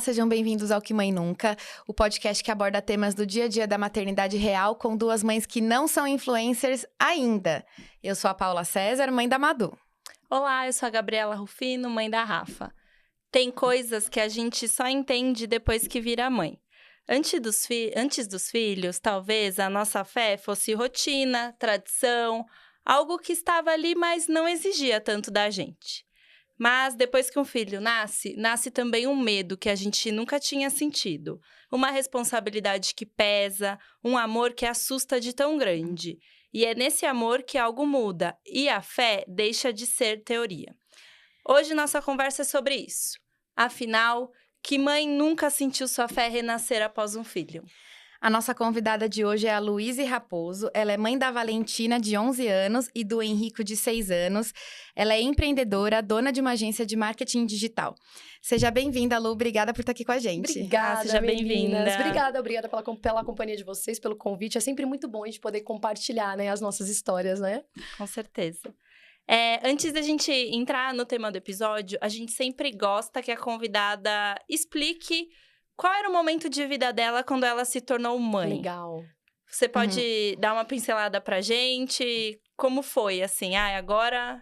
sejam bem-vindos ao Que Mãe Nunca, o podcast que aborda temas do dia a dia da maternidade real com duas mães que não são influencers ainda. Eu sou a Paula César, mãe da Madu. Olá, eu sou a Gabriela Rufino, mãe da Rafa. Tem coisas que a gente só entende depois que vira mãe. Antes dos filhos, talvez a nossa fé fosse rotina, tradição, algo que estava ali, mas não exigia tanto da gente. Mas depois que um filho nasce também um medo que a gente nunca tinha sentido. Uma responsabilidade que pesa, um amor que assusta de tão grande. E é nesse amor que algo muda e a fé deixa de ser teoria. Hoje nossa conversa é sobre isso. Afinal, que mãe nunca sentiu sua fé renascer após um filho? A nossa convidada de hoje é a Luíse Raposo. Ela é mãe da Valentina, de 11 anos, e do Henrico, de 6 anos. Ela é empreendedora, dona de uma agência de marketing digital. Seja bem-vinda, Lu. Obrigada por estar aqui com a gente. Obrigada, seja bem-vinda. Obrigada pela companhia de vocês, pelo convite. É sempre muito bom a gente poder compartilhar, né, as nossas histórias, né? Com certeza. Antes da gente entrar no tema do episódio, a gente sempre gosta que a convidada explique qual era o momento de vida dela quando ela se tornou mãe. Legal. Você pode dar uma pincelada pra gente? Como foi, assim? Agora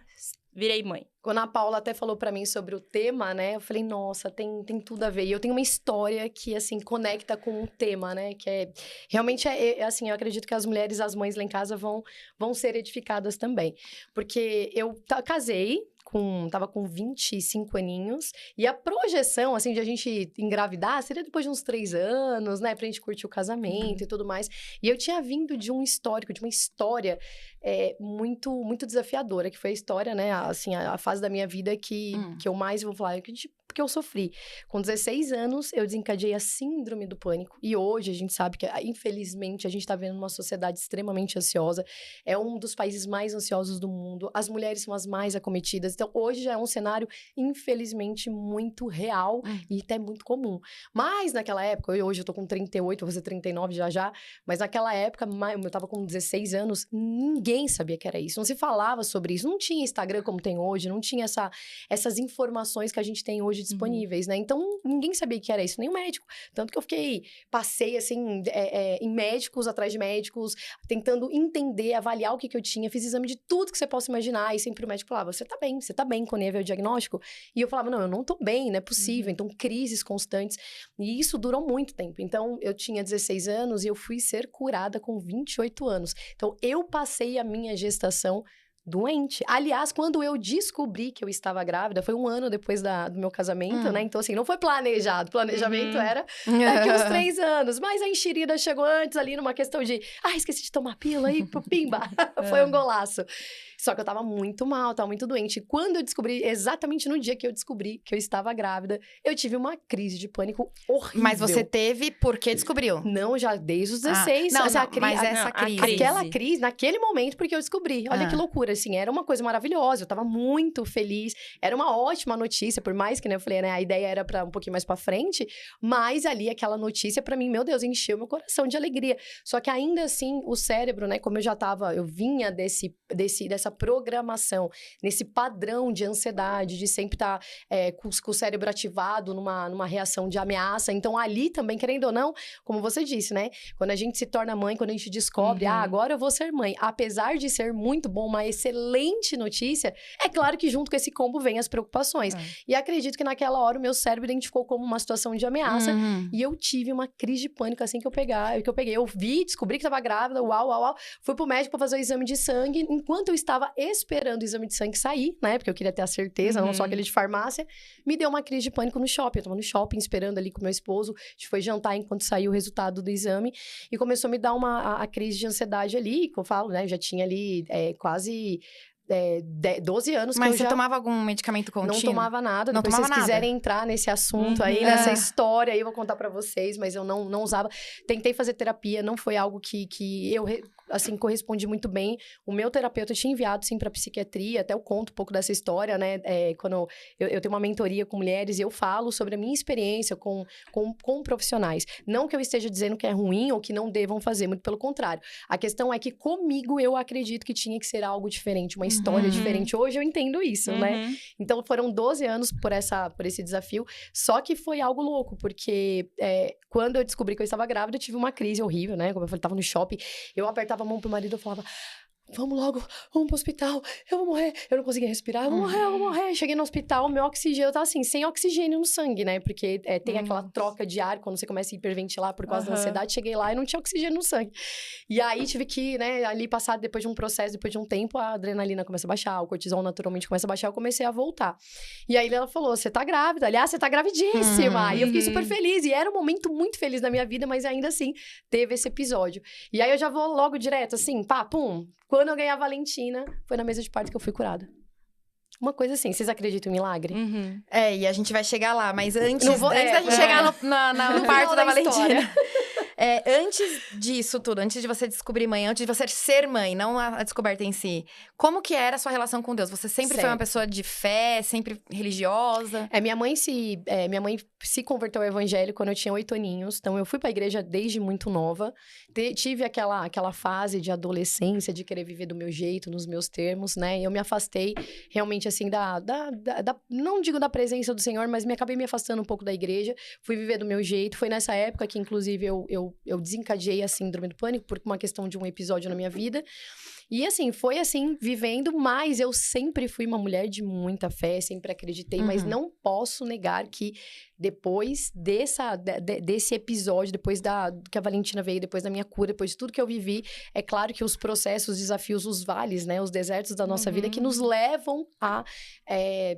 virei mãe. Quando a Paula até falou pra mim sobre o tema, né? Eu falei, nossa, tem tudo a ver. E eu tenho uma história que, assim, conecta com o tema, né? Que é... Realmente, assim, eu acredito que as mulheres, as mães lá em casa vão ser edificadas também. Porque eu casei... Tava com 25 aninhos, e a projeção, assim, de a gente engravidar seria depois de uns 3 anos, né, pra gente curtir o casamento e tudo mais. E eu tinha vindo de um histórico, de uma história muito, muito desafiadora, que foi a história, né, assim, a fase da minha vida que eu mais vou falar, porque eu sofri. Com 16 anos, eu desencadeei a síndrome do pânico. E hoje, a gente sabe que, infelizmente, a gente tá vendo uma sociedade extremamente ansiosa. É um dos países mais ansiosos do mundo. As mulheres são as mais acometidas. Então, hoje já é um cenário, infelizmente, muito real e até muito comum. Mas, naquela época, hoje eu tô com 38, vou fazer 39 já. Mas naquela época, eu tava com 16 anos, ninguém sabia que era isso. Não se falava sobre isso. Não tinha Instagram como tem hoje. Não tinha essas informações que a gente tem hoje disponíveis, né? Então, ninguém sabia que era isso, nem o médico. Tanto que eu passei, assim, em médicos, atrás de médicos, tentando entender, avaliar o que eu tinha. Fiz exame de tudo que você possa imaginar. E sempre o médico falava, você tá bem, quando ia ver o diagnóstico. E eu falava, não, eu não tô bem, não é possível. Então, crises constantes. E isso durou muito tempo. Então, eu tinha 16 anos e eu fui ser curada com 28 anos. Então, eu passei a minha gestação doente. Aliás, quando eu descobri que eu estava grávida, foi 1 ano depois do meu casamento, né? Então, assim, não foi planejado. O planejamento era daqui uns 3 anos. Mas a enxerida chegou antes ali numa questão de... esqueci de tomar pílula aí, pimba. Foi um golaço. Só que eu tava muito mal, tava muito doente. E quando eu descobri, exatamente no dia que eu descobri que eu estava grávida, eu tive uma crise de pânico horrível. Mas você teve porque descobriu? Não, já desde os 16. Mas essa crise. Aquela crise, naquele momento, porque eu descobri. Olha que loucura, assim, era uma coisa maravilhosa. Eu tava muito feliz. Era uma ótima notícia, por mais que, né, eu falei, né, a ideia era pra um pouquinho mais pra frente. Mas ali, aquela notícia, pra mim, meu Deus, encheu meu coração de alegria. Só que ainda assim, o cérebro, né, como eu vinha dessa programação, nesse padrão de ansiedade, de sempre estar com o cérebro ativado numa reação de ameaça. Então, ali também, querendo ou não, como você disse, né? Quando a gente se torna mãe, quando a gente descobre, agora eu vou ser mãe. Apesar de ser muito bom, uma excelente notícia, é claro que junto com esse combo vem as preocupações. E acredito que naquela hora o meu cérebro identificou como uma situação de ameaça e eu tive uma crise de pânico assim que eu peguei. Eu descobri que estava grávida, uau. Fui pro médico para fazer o exame de sangue. Enquanto eu estava esperando o exame de sangue sair, né? Porque eu queria ter a certeza, não só aquele de farmácia. Me deu uma crise de pânico no shopping. Eu tava no shopping esperando ali com meu esposo. A gente foi jantar enquanto saiu o resultado do exame. E começou a me dar a crise de ansiedade ali, que eu falo, né? Eu já tinha ali quase... 12 anos que Mas eu você já... tomava algum medicamento contínuo? Não tomava nada. Não Depois, tomava se vocês nada? quiserem entrar nesse assunto aí, nessa história aí, eu vou contar pra vocês. Mas eu não usava. Tentei fazer terapia, não foi algo que eu assim, correspondi muito bem. O meu terapeuta tinha enviado, sim, pra psiquiatria. Até eu conto um pouco dessa história, né? Quando eu tenho uma mentoria com mulheres e eu falo sobre a minha experiência com profissionais. Não que eu esteja dizendo que é ruim ou que não devam fazer, muito pelo contrário. A questão é que comigo eu acredito que tinha que ser algo diferente, uma história diferente. Hoje eu entendo isso, né? Então foram 12 anos por esse desafio. Só que foi algo louco, porque quando eu descobri que eu estava grávida, eu tive uma crise horrível, né? Como eu falei, tava no shopping, eu apertava a mão pro marido e falava: vamos logo, vamos pro hospital, eu vou morrer. Eu não conseguia respirar, eu vou morrer. Cheguei no hospital, meu oxigênio, eu tava assim, sem oxigênio no sangue, né? Porque tem aquela troca de ar quando você começa a hiperventilar por causa da ansiedade. Cheguei lá e não tinha oxigênio no sangue. E aí tive que, né, ali passar, depois de um processo, depois de um tempo, a adrenalina começa a baixar, o cortisol naturalmente começa a baixar, eu comecei a voltar. E aí ela falou: você tá grávida, aliás, você tá gravidíssima. E eu fiquei super feliz, e era um momento muito feliz na minha vida, mas ainda assim, teve esse episódio. E aí eu já vou logo direto, assim, pá, pum. Quando eu ganhei a Valentina, foi na mesa de parto que eu fui curada. Uma coisa assim, vocês acreditam em milagre? E a gente vai chegar lá, mas antes da gente chegar chegar no parto da Valentina. Antes disso tudo, antes de você descobrir mãe, antes de você ser mãe, não a descoberta em si, como que era a sua relação com Deus? Você sempre foi uma pessoa de fé, sempre religiosa? Minha mãe se converteu ao evangelho quando eu tinha 8 aninhos, então eu fui pra igreja desde muito nova. Tive aquela fase de adolescência, de querer viver do meu jeito, nos meus termos, né? Eu me afastei realmente, assim, não digo da presença do Senhor, mas me acabei me afastando um pouco da igreja. Fui viver do meu jeito. Foi nessa época que, inclusive, eu desencadeei a síndrome do pânico por uma questão de um episódio na minha vida. E assim, foi assim, vivendo, mas eu sempre fui uma mulher de muita fé, sempre acreditei, mas não posso negar que depois desse episódio, depois que a Valentina veio, depois da minha cura, depois de tudo que eu vivi, é claro que os processos, os desafios, os vales, né, os desertos da nossa vida que nos levam a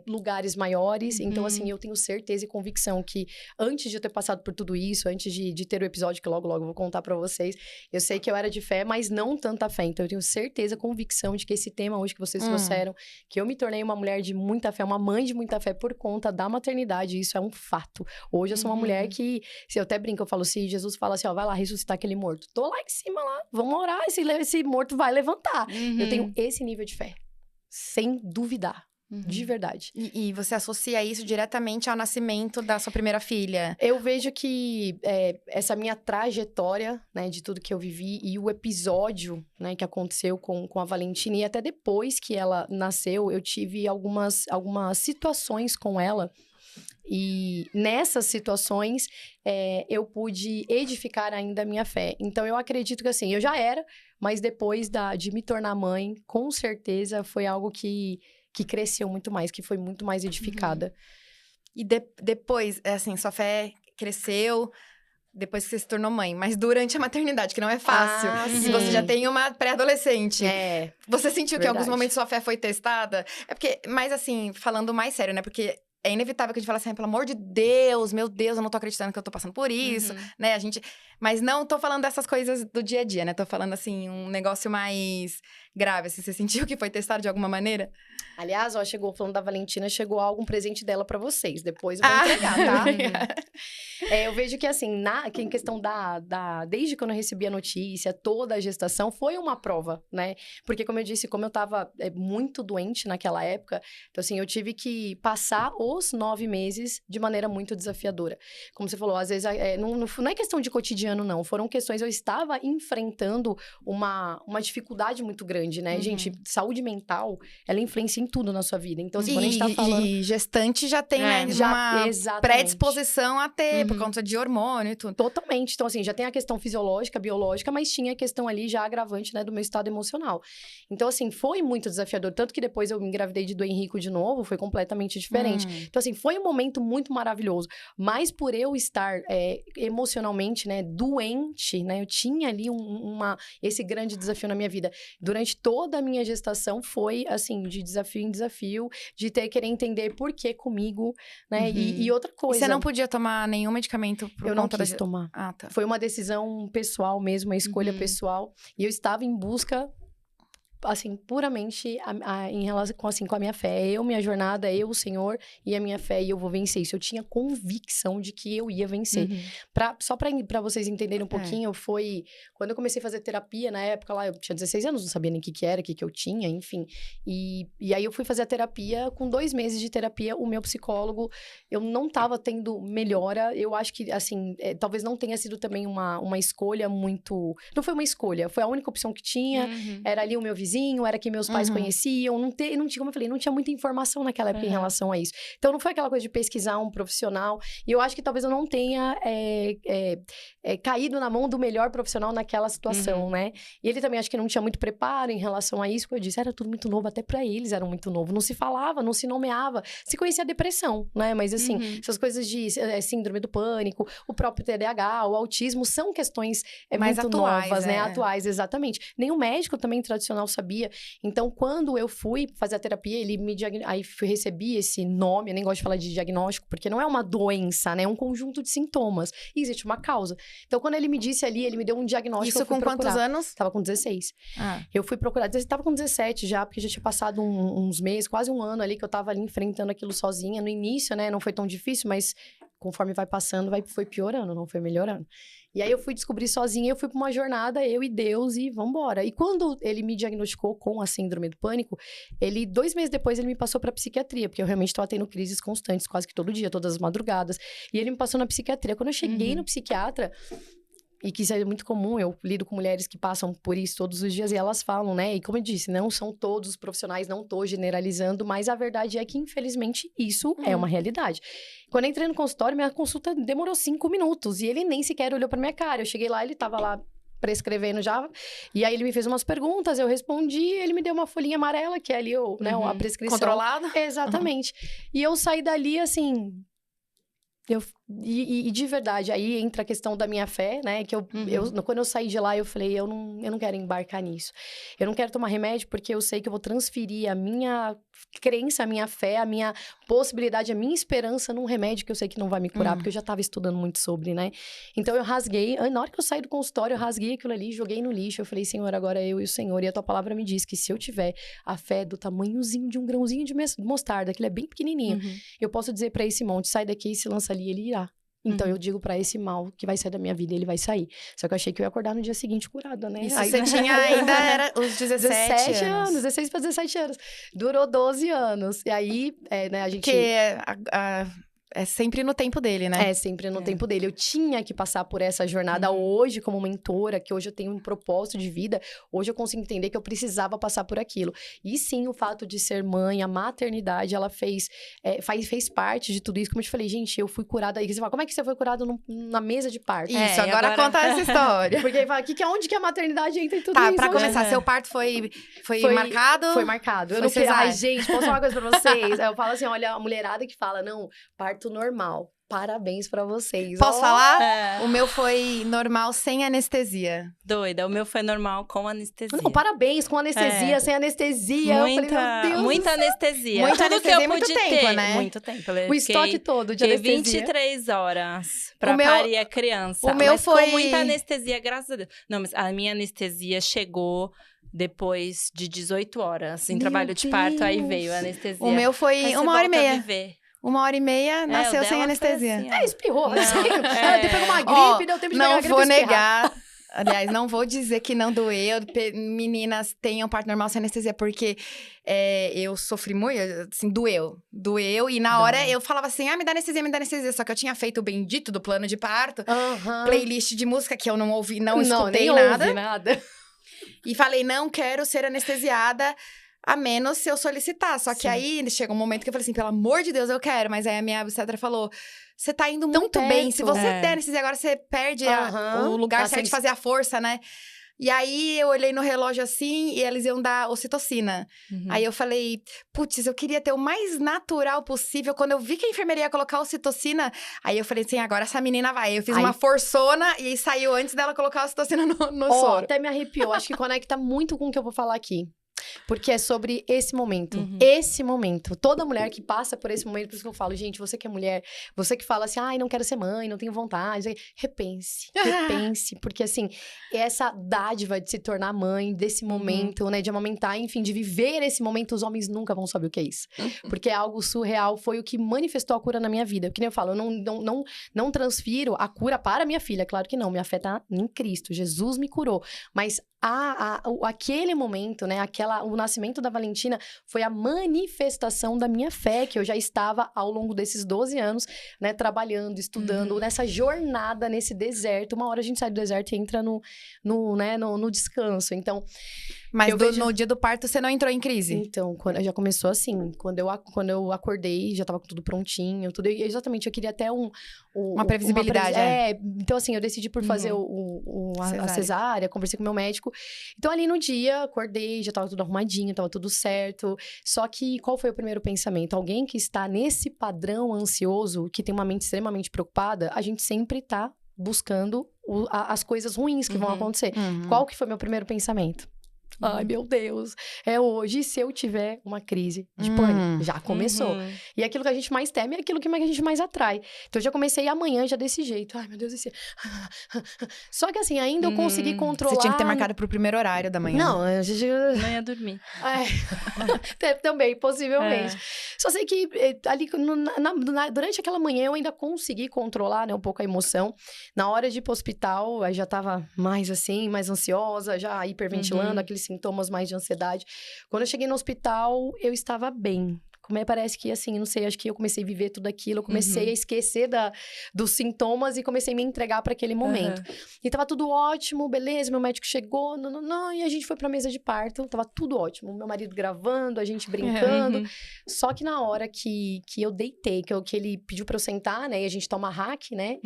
lugares maiores. Então, assim, eu tenho certeza e convicção que antes de eu ter passado por tudo isso, antes de ter o episódio que logo eu vou contar pra vocês, eu sei que eu era de fé, mas não tanta fé. Então, eu tenho certeza, convicção de que esse tema hoje que vocês trouxeram, que eu me tornei uma mulher de muita fé, uma mãe de muita fé por conta da maternidade, isso é um fato. Hoje eu sou uma mulher que, se eu até brinco, eu falo, se Jesus fala assim, ó, vai lá ressuscitar aquele morto, tô lá em cima lá, vamos orar, esse morto vai levantar. Eu tenho esse nível de fé, sem duvidar. De verdade. E você associa isso diretamente ao nascimento da sua primeira filha? Eu vejo que essa minha trajetória, né, de tudo que eu vivi e o episódio, né, que aconteceu com a Valentina, e até depois que ela nasceu, eu tive algumas situações com ela. E nessas situações, eu pude edificar ainda a minha fé. Então, eu acredito que, assim, eu já era, mas depois de me tornar mãe, com certeza foi algo que cresceu muito mais, que foi muito mais edificada. E depois, assim, sua fé cresceu depois que você se tornou mãe, mas durante a maternidade, que não é fácil. E você já tem uma pré-adolescente. Você sentiu que em alguns momentos sua fé foi testada? Mas assim, falando mais sério, né? Porque é inevitável que a gente fale assim, pelo amor de Deus, meu Deus, eu não tô acreditando que eu tô passando por isso, né? Mas não tô falando dessas coisas do dia a dia, né? Tô falando, assim, um negócio mais grave, assim. Você sentiu que foi testado de alguma maneira? Aliás, ó, falando da Valentina, chegou algum presente dela pra vocês. Depois eu vou entregar, tá? Eu vejo que, assim, em questão desde quando eu recebi a notícia, toda a gestação, foi uma prova, né? Porque, como eu disse, como eu tava muito doente naquela época, então, assim, eu tive que passar os 9 meses de maneira muito desafiadora. Como você falou, às vezes, não é questão de cotidiano, não. Foram questões, eu estava enfrentando uma dificuldade muito grande, né? Gente, saúde mental, ela influencia em tudo na sua vida. Então, assim, quando a gente tá falando... E gestante já tem, né, uma predisposição a ter, por conta de hormônio e tudo. Totalmente. Então, assim, já tem a questão fisiológica, biológica, mas tinha a questão ali já agravante, né, do meu estado emocional. Então, assim, foi muito desafiador. Tanto que depois eu me engravidei do Henrico de novo, foi completamente diferente. Então, assim, foi um momento muito maravilhoso. Mas por eu estar emocionalmente, né, doente, né, eu tinha ali esse grande desafio na minha vida. Durante toda a minha gestação foi, assim, de desafio em desafio, de querer entender por que comigo, né, e outra coisa... E você não podia tomar nenhum medicamento por eu conta não quis tomar. Ah, tá. Foi uma decisão pessoal mesmo, uma escolha pessoal. E eu estava em busca assim, puramente em relação com a minha fé. Eu, minha jornada, eu, o Senhor e a minha fé, e eu vou vencer isso. Eu tinha convicção de que eu ia vencer. Só pra vocês entenderem um pouquinho, foi... Quando eu comecei a fazer terapia, na época lá, eu tinha 16 anos, não sabia nem o que era, o que eu tinha, enfim. E aí eu fui fazer a terapia, com 2 meses de terapia, o meu psicólogo, eu não tava tendo melhora. Eu acho que, assim, talvez não tenha sido também uma escolha muito... Não foi uma escolha, foi a única opção que tinha. Era ali o meu vizinho, era quem meus pais conheciam. Não tinha, como eu falei, não tinha muita informação naquela época em relação a isso. Então, não foi aquela coisa de pesquisar um profissional. E eu acho que talvez eu não tenha caído na mão do melhor profissional naquela situação, né? E ele também acho que não tinha muito preparo em relação a isso. Como eu disse, era tudo muito novo, até pra eles era muito novo. Não se falava, não se nomeava. Se conhecia a depressão, né? Mas, assim, essas coisas de síndrome do pânico, o próprio TDAH, o autismo, são questões mais muito atuais, novas, né? Atuais, exatamente. Nenhum médico também tradicional sabia. Então, quando eu fui fazer a terapia, aí recebi esse nome, eu nem gosto de falar de diagnóstico, porque não é uma doença, né? É um conjunto de sintomas. E existe uma causa. Então, quando ele me disse ali, ele me deu um diagnóstico. Isso com quantos anos? Tava com 16. Eu fui procurar, tava com 17 já, porque já tinha passado uns meses, quase um ano ali, que eu tava ali enfrentando aquilo sozinha. No início, né? Não foi tão difícil, mas conforme vai passando, foi piorando, não foi melhorando. E aí eu fui descobrir sozinha, eu fui pra uma jornada, eu e Deus, e vambora. E quando ele me diagnosticou com a síndrome do pânico, 2 meses depois ele me passou pra psiquiatria, porque eu realmente tava tendo crises constantes, quase que todo dia, todas as madrugadas. E ele me passou na psiquiatria. Quando eu cheguei no psiquiatra, e que isso é muito comum, eu lido com mulheres que passam por isso todos os dias e elas falam, né? E como eu disse, não são todos os profissionais, não tô generalizando, mas a verdade é que, infelizmente, isso é uma realidade. Quando eu entrei no consultório, minha consulta demorou 5 minutos e ele nem sequer olhou pra minha cara. Eu cheguei lá, ele tava lá prescrevendo já, e aí ele me fez umas perguntas, eu respondi, ele me deu uma folhinha amarela, que é ali a prescrição. Controlado? Exatamente. E eu saí dali, assim... E de verdade, aí entra a questão da minha fé, né? Que quando eu saí de lá, eu falei, eu não quero embarcar nisso. Eu não quero tomar remédio porque eu sei que eu vou transferir a minha crença, a minha fé, a minha possibilidade, a minha esperança num remédio que eu sei que não vai me curar, porque eu já estava estudando muito sobre, né? Então eu rasguei, na hora que eu saí do consultório, eu rasguei aquilo ali, joguei no lixo. Eu falei, Senhor, agora eu e o Senhor. E a tua palavra me diz que se eu tiver a fé do tamanhozinho de um grãozinho de mostarda, aquilo é bem pequenininho, eu posso dizer para esse monte, sai daqui e se lança ali, ele irá. Então, eu digo pra esse mal que vai sair da minha vida, ele vai sair. Só que eu achei que eu ia acordar no dia seguinte curada, né? Isso, aí você tinha ainda, era os 17 anos. 16 para 17 anos. Durou 12 anos. E aí, né, a gente... Porque é sempre no tempo dele, né? É sempre no tempo dele. Eu tinha que passar por essa jornada hoje como mentora, que hoje eu tenho um propósito de vida. Hoje eu consigo entender que eu precisava passar por aquilo. E sim, o fato de ser mãe, a maternidade, ela fez parte de tudo isso. Como eu te falei, gente, eu fui curada. Aí você fala, como é que você foi curada na mesa de parto? Isso, agora conta essa história. Porque aí fala, onde que a maternidade entra em tudo isso? Tá, pra começar, seu parto foi marcado? Foi marcado. Eu não quero... Ai, gente, posso falar uma coisa pra vocês? Aí eu falo assim, olha, a mulherada que fala, não, parto normal. Parabéns pra vocês. Posso falar? O meu foi normal sem anestesia. Doida, o meu foi normal com anestesia. Não, parabéns, com anestesia, sem anestesia. Muita, eu falei, meu Deus muita anestesia. Muita Tudo anestesia que eu muito pude tempo, ter. né? Muito tempo. O estoque todo de anestesia. 23 horas pra parir a criança. O meu mas foi... com muita anestesia, graças a Deus. Não, mas a minha anestesia chegou... Depois de 18 horas em trabalho de parto, aí veio a anestesia. O meu foi 1h30. 1h30, nasceu sem anestesia. Assim. Espirrou. Ela pegou uma gripe, deu tempo de pegar a gripe. Não vou negar. Aliás, não vou dizer que não doeu. Meninas tenham parto normal sem anestesia, porque eu sofri muito, assim, doeu. E na hora eu falava assim, me dá anestesia. Só que eu tinha feito o bendito do plano de parto. Playlist de música que eu não ouvi, não escutei nada. Ouvi nada. E falei, não quero ser anestesiada, a menos se eu solicitar. Só que aí, chega um momento que eu falei assim, pelo amor de Deus, eu quero. Mas aí a minha obstetra falou, você tá indo muito bem. Se você der anestesia agora, você perde o lugar certo de fazer a força, né? E aí, eu olhei no relógio assim, e eles iam dar ocitocina. Aí eu falei, putz, eu queria ter o mais natural possível. Quando eu vi que a enfermeira ia colocar ocitocina, aí eu falei assim, agora essa menina vai. Eu fiz uma forçona, e aí saiu antes dela colocar a ocitocina no soro. Até me arrepiou. Acho que conecta muito com o que eu vou falar aqui. Porque é sobre esse momento. Esse momento. Toda mulher que passa por esse momento, por isso que eu falo, gente, você que é mulher, você que fala assim, ai, não quero ser mãe, não tenho vontade. Repense. Repense. Porque, assim, essa dádiva de se tornar mãe, desse momento, né? De amamentar, enfim, de viver esse momento, os homens nunca vão saber o que é isso. Porque é algo surreal, foi o que manifestou a cura na minha vida. Que nem eu falo, eu não transfiro a cura para minha filha, claro que não, minha fé tá em Cristo, Jesus me curou, mas aquele momento, né, o nascimento da Valentina foi a manifestação da minha fé, que eu já estava ao longo desses 12 anos, né, trabalhando, estudando, nessa jornada, nesse deserto. Uma hora a gente sai do deserto e entra no descanso, então... Mas no dia do parto você não entrou em crise? Então, já começou assim, quando eu acordei, já tava com tudo prontinho, tudo, e exatamente, eu queria até uma previsibilidade, então assim, eu decidi por fazer a cesárea, conversei com o meu médico. Então, ali no dia, acordei, já tava tudo arrumadinho, tava tudo certo. Só que, qual foi o primeiro pensamento? Alguém que está nesse padrão ansioso, que tem uma mente extremamente preocupada, a gente sempre tá buscando as coisas ruins que vão acontecer. Qual que foi meu primeiro pensamento? Ai, meu Deus, é hoje. E se eu tiver uma crise de pânico? Já começou. E aquilo que a gente mais teme é aquilo que a gente mais atrai. Então, eu já comecei amanhã já desse jeito. Ai, meu Deus, esse... Só que assim, ainda eu consegui controlar... Você tinha que ter marcado pro primeiro horário da manhã. Não, a gente... Não ia dormir. Também, possivelmente. Só sei que ali, durante aquela manhã, eu ainda consegui controlar, né, um pouco a emoção. Na hora de ir pro hospital, aí já tava mais assim, mais ansiosa, já hiperventilando, aqueles sintomas mais de ansiedade. Quando eu cheguei no hospital, eu estava bem. Parece que, assim, não sei, acho que eu comecei a viver tudo aquilo, eu comecei a esquecer dos sintomas e comecei a me entregar para aquele momento. E tava tudo ótimo, beleza, meu médico chegou, e a gente foi pra mesa de parto, tava tudo ótimo, meu marido gravando, a gente brincando. Só que na hora que eu deitei, que ele pediu pra eu sentar, né, e a gente toma hack, né,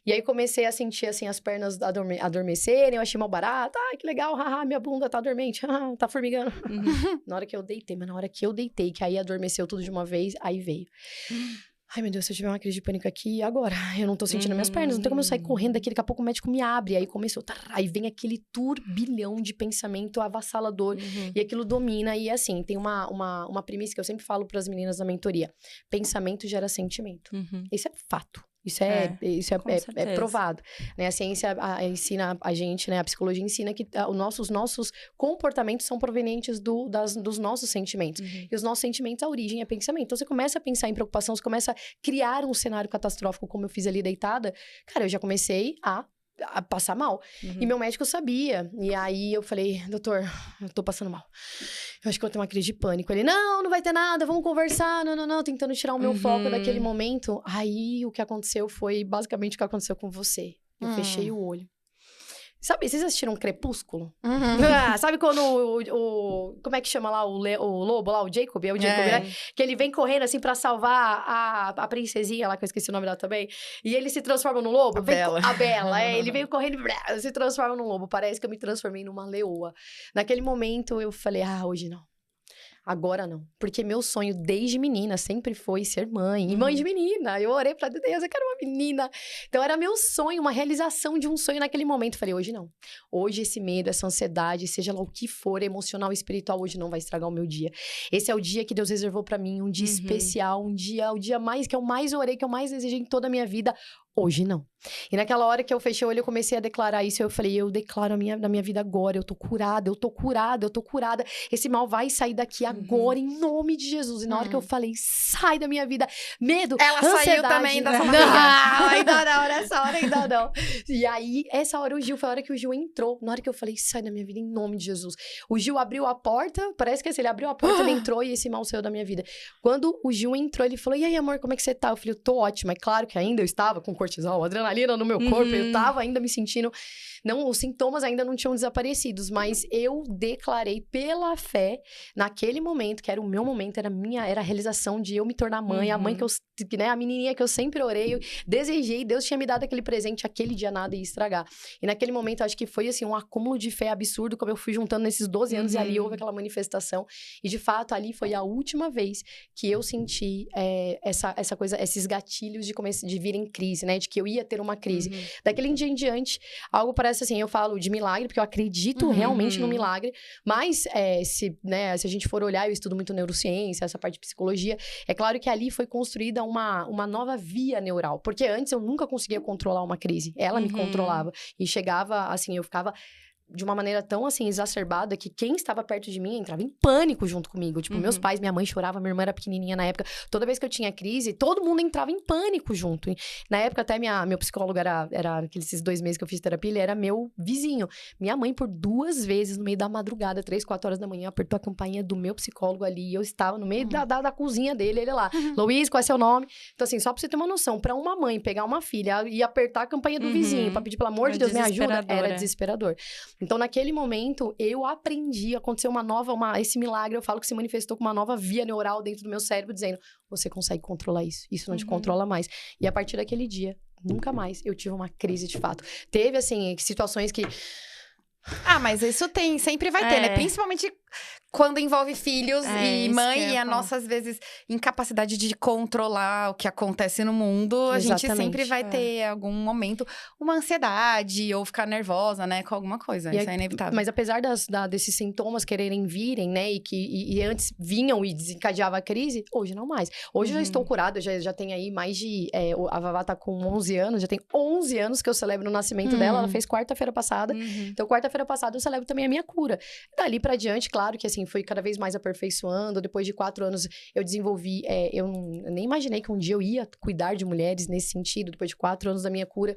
e aí comecei a sentir, assim, as pernas adormecerem, eu achei mal barato, ai, que legal, haha, minha bunda tá dormente, tá formigando. Na hora que eu deitei, que aí adormeceu tudo de uma vez, aí veio. Ai, meu Deus, se eu tiver uma crise de pânico aqui, agora? Eu não tô sentindo minhas pernas, não tem como eu sair correndo daqui, daqui a pouco o médico me abre. Aí começou, aí vem aquele turbilhão de pensamento avassalador, e aquilo domina. E assim, tem uma premissa que eu sempre falo pras meninas da mentoria: pensamento gera sentimento. Isso é fato. Isso é provado, né? A ciência ensina a gente, né? A psicologia ensina que os nossos comportamentos são provenientes dos nossos sentimentos. E os nossos sentimentos, a origem é pensamento. Então, você começa a pensar em preocupação, você começa a criar um cenário catastrófico, como eu fiz ali deitada. Cara, eu já comecei a passar mal. E meu médico sabia. E aí, eu falei, doutor, eu tô passando mal. Eu acho que eu vou ter uma crise de pânico. Ele, não vai ter nada, vamos conversar. Não, tentando tirar o meu foco daquele momento. Aí, o que aconteceu foi basicamente o que aconteceu com você. Eu fechei o olho. Sabe, vocês assistiram Crepúsculo? Sabe quando como é que chama lá o lobo lá, o Jacob? É o Jacob, né? Que ele vem correndo assim pra salvar a princesinha lá, que eu esqueci o nome dela também. E ele se transforma num lobo. A Bella, ele veio correndo e se transforma num lobo. Parece que eu me transformei numa leoa. Naquele momento eu falei, hoje não. Agora não. Porque meu sonho desde menina sempre foi ser mãe. E mãe de menina. Eu orei pra Deus, eu quero uma menina. Então era meu sonho, uma realização de um sonho naquele momento. Falei, hoje não. Hoje esse medo, essa ansiedade, seja lá o que for, emocional, espiritual, hoje não vai estragar o meu dia. Esse é o dia que Deus reservou pra mim, um dia especial, o dia mais que eu mais orei, que eu mais desejei em toda a minha vida. Hoje não. E naquela hora que eu fechei o olho, eu comecei a declarar isso. Eu falei, eu declaro na minha vida agora. Eu tô curada. Esse mal vai sair daqui agora, em nome de Jesus. E na hora que eu falei, sai da minha vida. Medo, ela ansiedade. Saiu também da sua barriga. Não, ainda não. Nessa hora ainda não. E aí, essa hora foi a hora que o Gil entrou. Na hora que eu falei, sai da minha vida, em nome de Jesus. O Gil abriu a porta. Parece que ele abriu a porta, ele entrou e esse mal saiu da minha vida. Quando o Gil entrou, ele falou, e aí, amor, como é que você tá? Eu falei, eu tô ótima. É claro que ainda eu estava com cortisol, adrenalina no meu corpo, eu tava ainda me sentindo... os sintomas ainda não tinham desaparecido, mas eu declarei pela fé, naquele momento, que era o meu momento, era a realização de eu me tornar mãe, a mãe que eu, né, a menininha que eu sempre orei, eu desejei, Deus tinha me dado aquele presente, aquele dia nada ia estragar. E naquele momento, acho que foi, assim, um acúmulo de fé absurdo, como eu fui juntando nesses 12 anos, e ali houve aquela manifestação. E, de fato, ali foi a última vez que eu senti essa coisa, esses gatilhos de vir em crise, né? né? De que eu ia ter uma crise. Daquele dia em diante, algo parece assim, eu falo de milagre, porque eu acredito realmente no milagre, mas se a gente for olhar, eu estudo muito neurociência, essa parte de psicologia, é claro que ali foi construída uma nova via neural, porque antes eu nunca conseguia controlar uma crise, ela me controlava, e chegava, assim, eu ficava de uma maneira tão, assim, exacerbada que quem estava perto de mim entrava em pânico junto comigo. Tipo, meus pais, minha mãe chorava, minha irmã era pequenininha na época. Toda vez que eu tinha crise, todo mundo entrava em pânico junto. E, na época, até meu psicólogo era aqueles 2 meses que eu fiz terapia, ele era meu vizinho. Minha mãe, por 2 vezes, no meio da madrugada, 3, 4 horas da manhã, apertou a campainha do meu psicólogo ali. E eu estava no meio da cozinha dele, ele lá. Luiz, qual é seu nome? Então, assim, só pra você ter uma noção, pra uma mãe pegar uma filha e apertar a campainha do vizinho pra pedir, pelo amor de Deus, me ajuda, era desesperador. Então, naquele momento, eu aprendi, aconteceu esse milagre, eu falo que se manifestou com uma nova via neural dentro do meu cérebro, dizendo, você consegue controlar isso não te controla mais. E a partir daquele dia, nunca mais eu tive uma crise de fato. Teve, assim, situações que... mas isso sempre vai ter, né? Principalmente quando envolve filhos e mãe, e a nossa, às vezes, incapacidade de controlar o que acontece no mundo, a gente sempre vai ter algum momento, uma ansiedade, ou ficar nervosa, né, com alguma coisa, isso é inevitável. Mas apesar desses sintomas quererem virem, né, e antes vinham e desencadeava a crise, hoje não mais. Hoje eu já estou curada, já tenho aí mais de... a Vavá tá com 11 anos, já tem 11 anos que eu celebro o nascimento dela, ela fez quarta-feira passada, então quarta-feira passada eu celebro também a minha cura. Dali pra diante, claro que assim, foi cada vez mais aperfeiçoando, depois de 4 anos eu desenvolvi, eu nem imaginei que um dia eu ia cuidar de mulheres nesse sentido, depois de 4 anos da minha cura,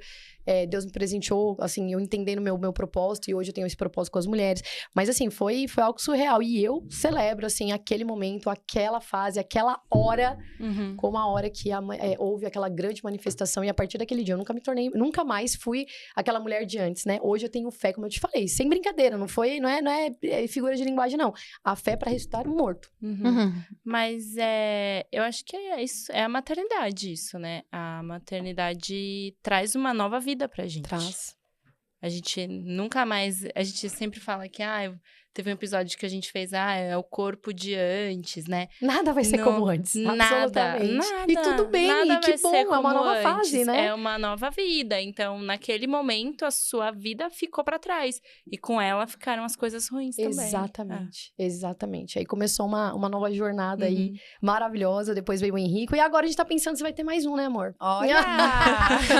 Deus me presenteou, assim, eu entendendo meu propósito, e hoje eu tenho esse propósito com as mulheres, mas assim, foi algo surreal, e eu celebro, assim, aquele momento, aquela fase, aquela hora, como a hora que houve aquela grande manifestação, e a partir daquele dia eu nunca mais fui aquela mulher de antes, né? Hoje eu tenho fé, como eu te falei, sem brincadeira, não é figura de linguagem, não. A fé para ressuscitar um morto. Mas eu acho que é isso, é a maternidade isso, né? A maternidade traz uma nova vida pra gente. Traz. A gente nunca mais... A gente sempre fala que, teve um episódio que a gente fez, é o corpo de antes, né? Nada vai ser como antes, absolutamente. Nada. E tudo bem, nada que bom, é uma nova antes. fase, né? É uma nova vida. Então, naquele momento, a sua vida ficou pra trás. E com ela ficaram as coisas ruins também. Exatamente. Aí começou uma nova jornada aí, maravilhosa. Depois veio o Henrico. E agora a gente tá pensando se vai ter mais um, né, amor? Olha!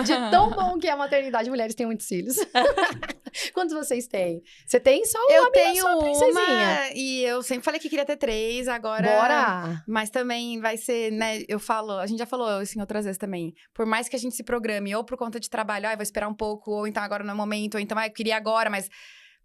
De tão bom que é a maternidade, mulheres têm muitos filhos. Quantos vocês têm? Você tem só uma? Eu tenho só, uma, e eu sempre falei que queria ter 3, agora... Bora! Mas também vai ser, né, a gente já falou isso em outras vezes também, por mais que a gente se programe, ou por conta de trabalho, vou esperar um pouco, ou então agora não é o momento, ou então, eu queria agora, mas...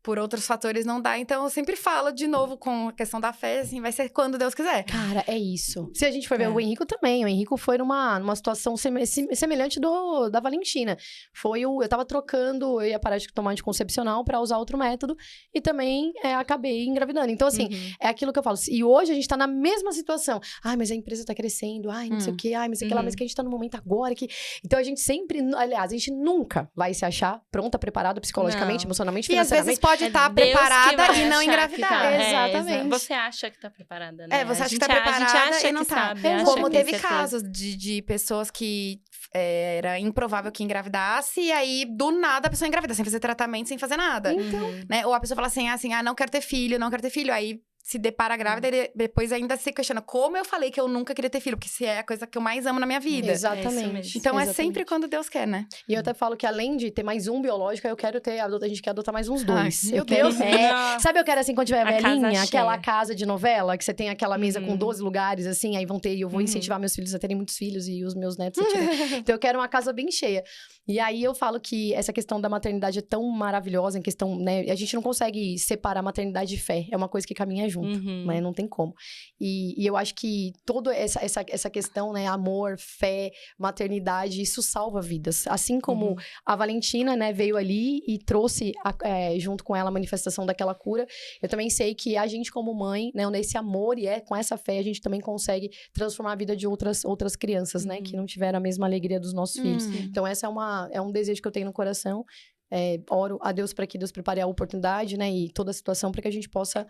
Por outros fatores não dá, então eu sempre falo de novo com a questão da fé, assim, vai ser quando Deus quiser. Cara, é isso. Se a gente for ver o Henrico também, o Henrico foi numa situação semelhante da Valentina. Eu tava trocando, eu ia parar de tomar anticoncepcional pra usar outro método, e também acabei engravidando. Então, assim, é aquilo que eu falo. E hoje a gente tá na mesma situação. Mas a empresa tá crescendo, não sei o quê, mas sei lá, mas que a gente tá no momento agora que... Então a gente sempre, aliás, a gente nunca vai se achar pronta, preparada psicologicamente, emocionalmente, financeiramente. Pode estar preparada e não engravidar. Exatamente. Você acha que tá preparada, né? Você acha que tá preparada e não tá. Como teve casos de pessoas que era improvável que engravidasse, e aí, do nada, a pessoa engravida, sem fazer tratamento, sem fazer nada. Então. Né? Ou a pessoa fala assim, não quero ter filho, aí... se depara grávida e depois ainda se questiona como eu falei que eu nunca queria ter filho, porque isso é a coisa que eu mais amo na minha vida. Exatamente. Então é sempre quando Deus quer, né? E eu até falo que além de ter mais um biológico, eu quero a gente quer adotar mais uns 2. Meu Deus! Sabe, eu quero assim, quando tiver velhinha, aquela cheia. casa de novela, que você tem aquela mesa com 12 lugares, assim, aí eu vou incentivar meus filhos a terem muitos filhos e os meus netos a terem. Então eu quero uma casa bem cheia. E aí eu falo que essa questão da maternidade é tão maravilhosa, em questão, né? A gente não consegue separar maternidade e fé. É uma coisa que caminha junto, né? Não tem como. E eu acho que toda essa questão, né? Amor, fé, maternidade, isso salva vidas. Assim como a Valentina, né? Veio ali e trouxe junto com ela a manifestação daquela cura. Eu também sei que a gente como mãe, né? Nesse amor e com essa fé, a gente também consegue transformar a vida de outras crianças, né? Que não tiveram a mesma alegria dos nossos filhos. Então essa é um desejo que eu tenho no coração. Oro a Deus para que Deus prepare a oportunidade, né? E toda a situação para que a gente possa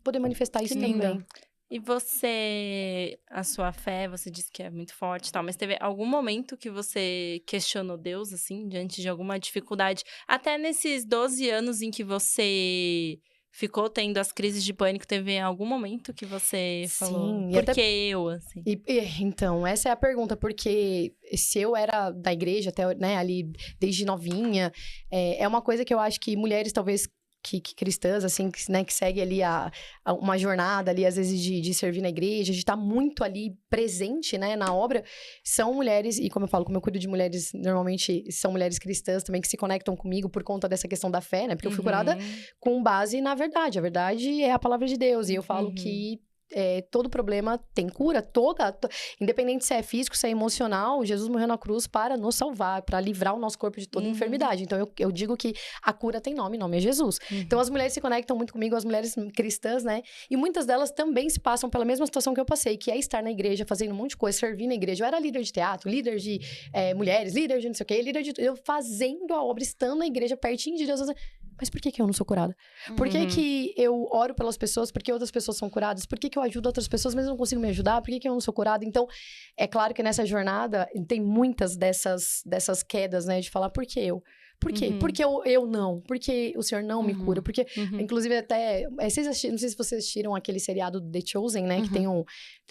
poder manifestar isso também. E você, a sua fé, você disse que é muito forte e tal, mas teve algum momento que você questionou Deus, assim, diante de alguma dificuldade? Até nesses 12 anos em que você ficou tendo as crises de pânico, teve algum momento que você falou, Sim, e por até que eu, assim? Então, essa é a pergunta, porque se eu era da igreja até, né, ali desde novinha, é uma coisa que eu acho que mulheres talvez que cristãs, assim, né, que segue ali uma jornada ali, às vezes, de servir na igreja, de estar muito ali presente, né, na obra, são mulheres, e como eu falo, como eu cuido de mulheres, normalmente são mulheres cristãs também que se conectam comigo por conta dessa questão da fé, né, porque eu fui curada com base na verdade, a verdade é a palavra de Deus, e eu falo que todo problema tem cura, independente se é físico, se é emocional, Jesus morreu na cruz para nos salvar, para livrar o nosso corpo de toda enfermidade. Então, eu digo que a cura tem nome é Jesus. Então, as mulheres se conectam muito comigo, as mulheres cristãs, né? E muitas delas também se passam pela mesma situação que eu passei, que é estar na igreja, fazendo um monte de coisa, servir na igreja. Eu era líder de teatro, líder de mulheres, líder de não sei o quê, eu fazendo a obra, estando na igreja, pertinho de Deus, mas por que eu não sou curada? Por que eu oro pelas pessoas? Por que outras pessoas são curadas? Por que eu ajudo outras pessoas, mas eu não consigo me ajudar? Por que eu não sou curada? Então, é claro que nessa jornada tem muitas dessas quedas, né? De falar, por que eu? Por quê? Por que eu não? Por que o Senhor não me cura? Porque, inclusive, até... não sei se vocês assistiram aquele seriado The Chosen, né? Que tem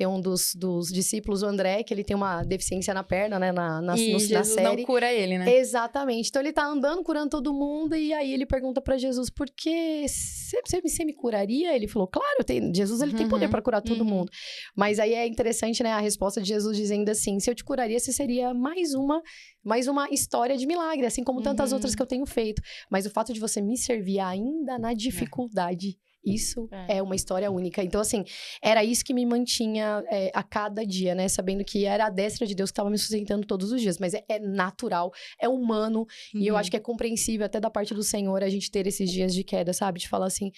um dos discípulos, o André, que ele tem uma deficiência na perna, né? Na Jesus série. não cura ele, né? Exatamente. Então, ele tá andando, curando todo mundo, e aí ele pergunta pra Jesus, por que você me curaria? Ele falou, claro, Jesus ele tem poder pra curar todo mundo. Mas aí é interessante, né? A resposta de Jesus dizendo assim, se eu te curaria, você seria mais uma história de milagre, assim como tantas outras que eu tenho feito. Mas o fato de você me servir ainda na dificuldade, isso é uma história única. Então, assim, era isso que me mantinha a cada dia, né? Sabendo que era a destra de Deus que estava me sustentando todos os dias. Mas é natural, é humano. E eu acho que é compreensível até da parte do Senhor a gente ter esses dias de queda, sabe? De falar assim,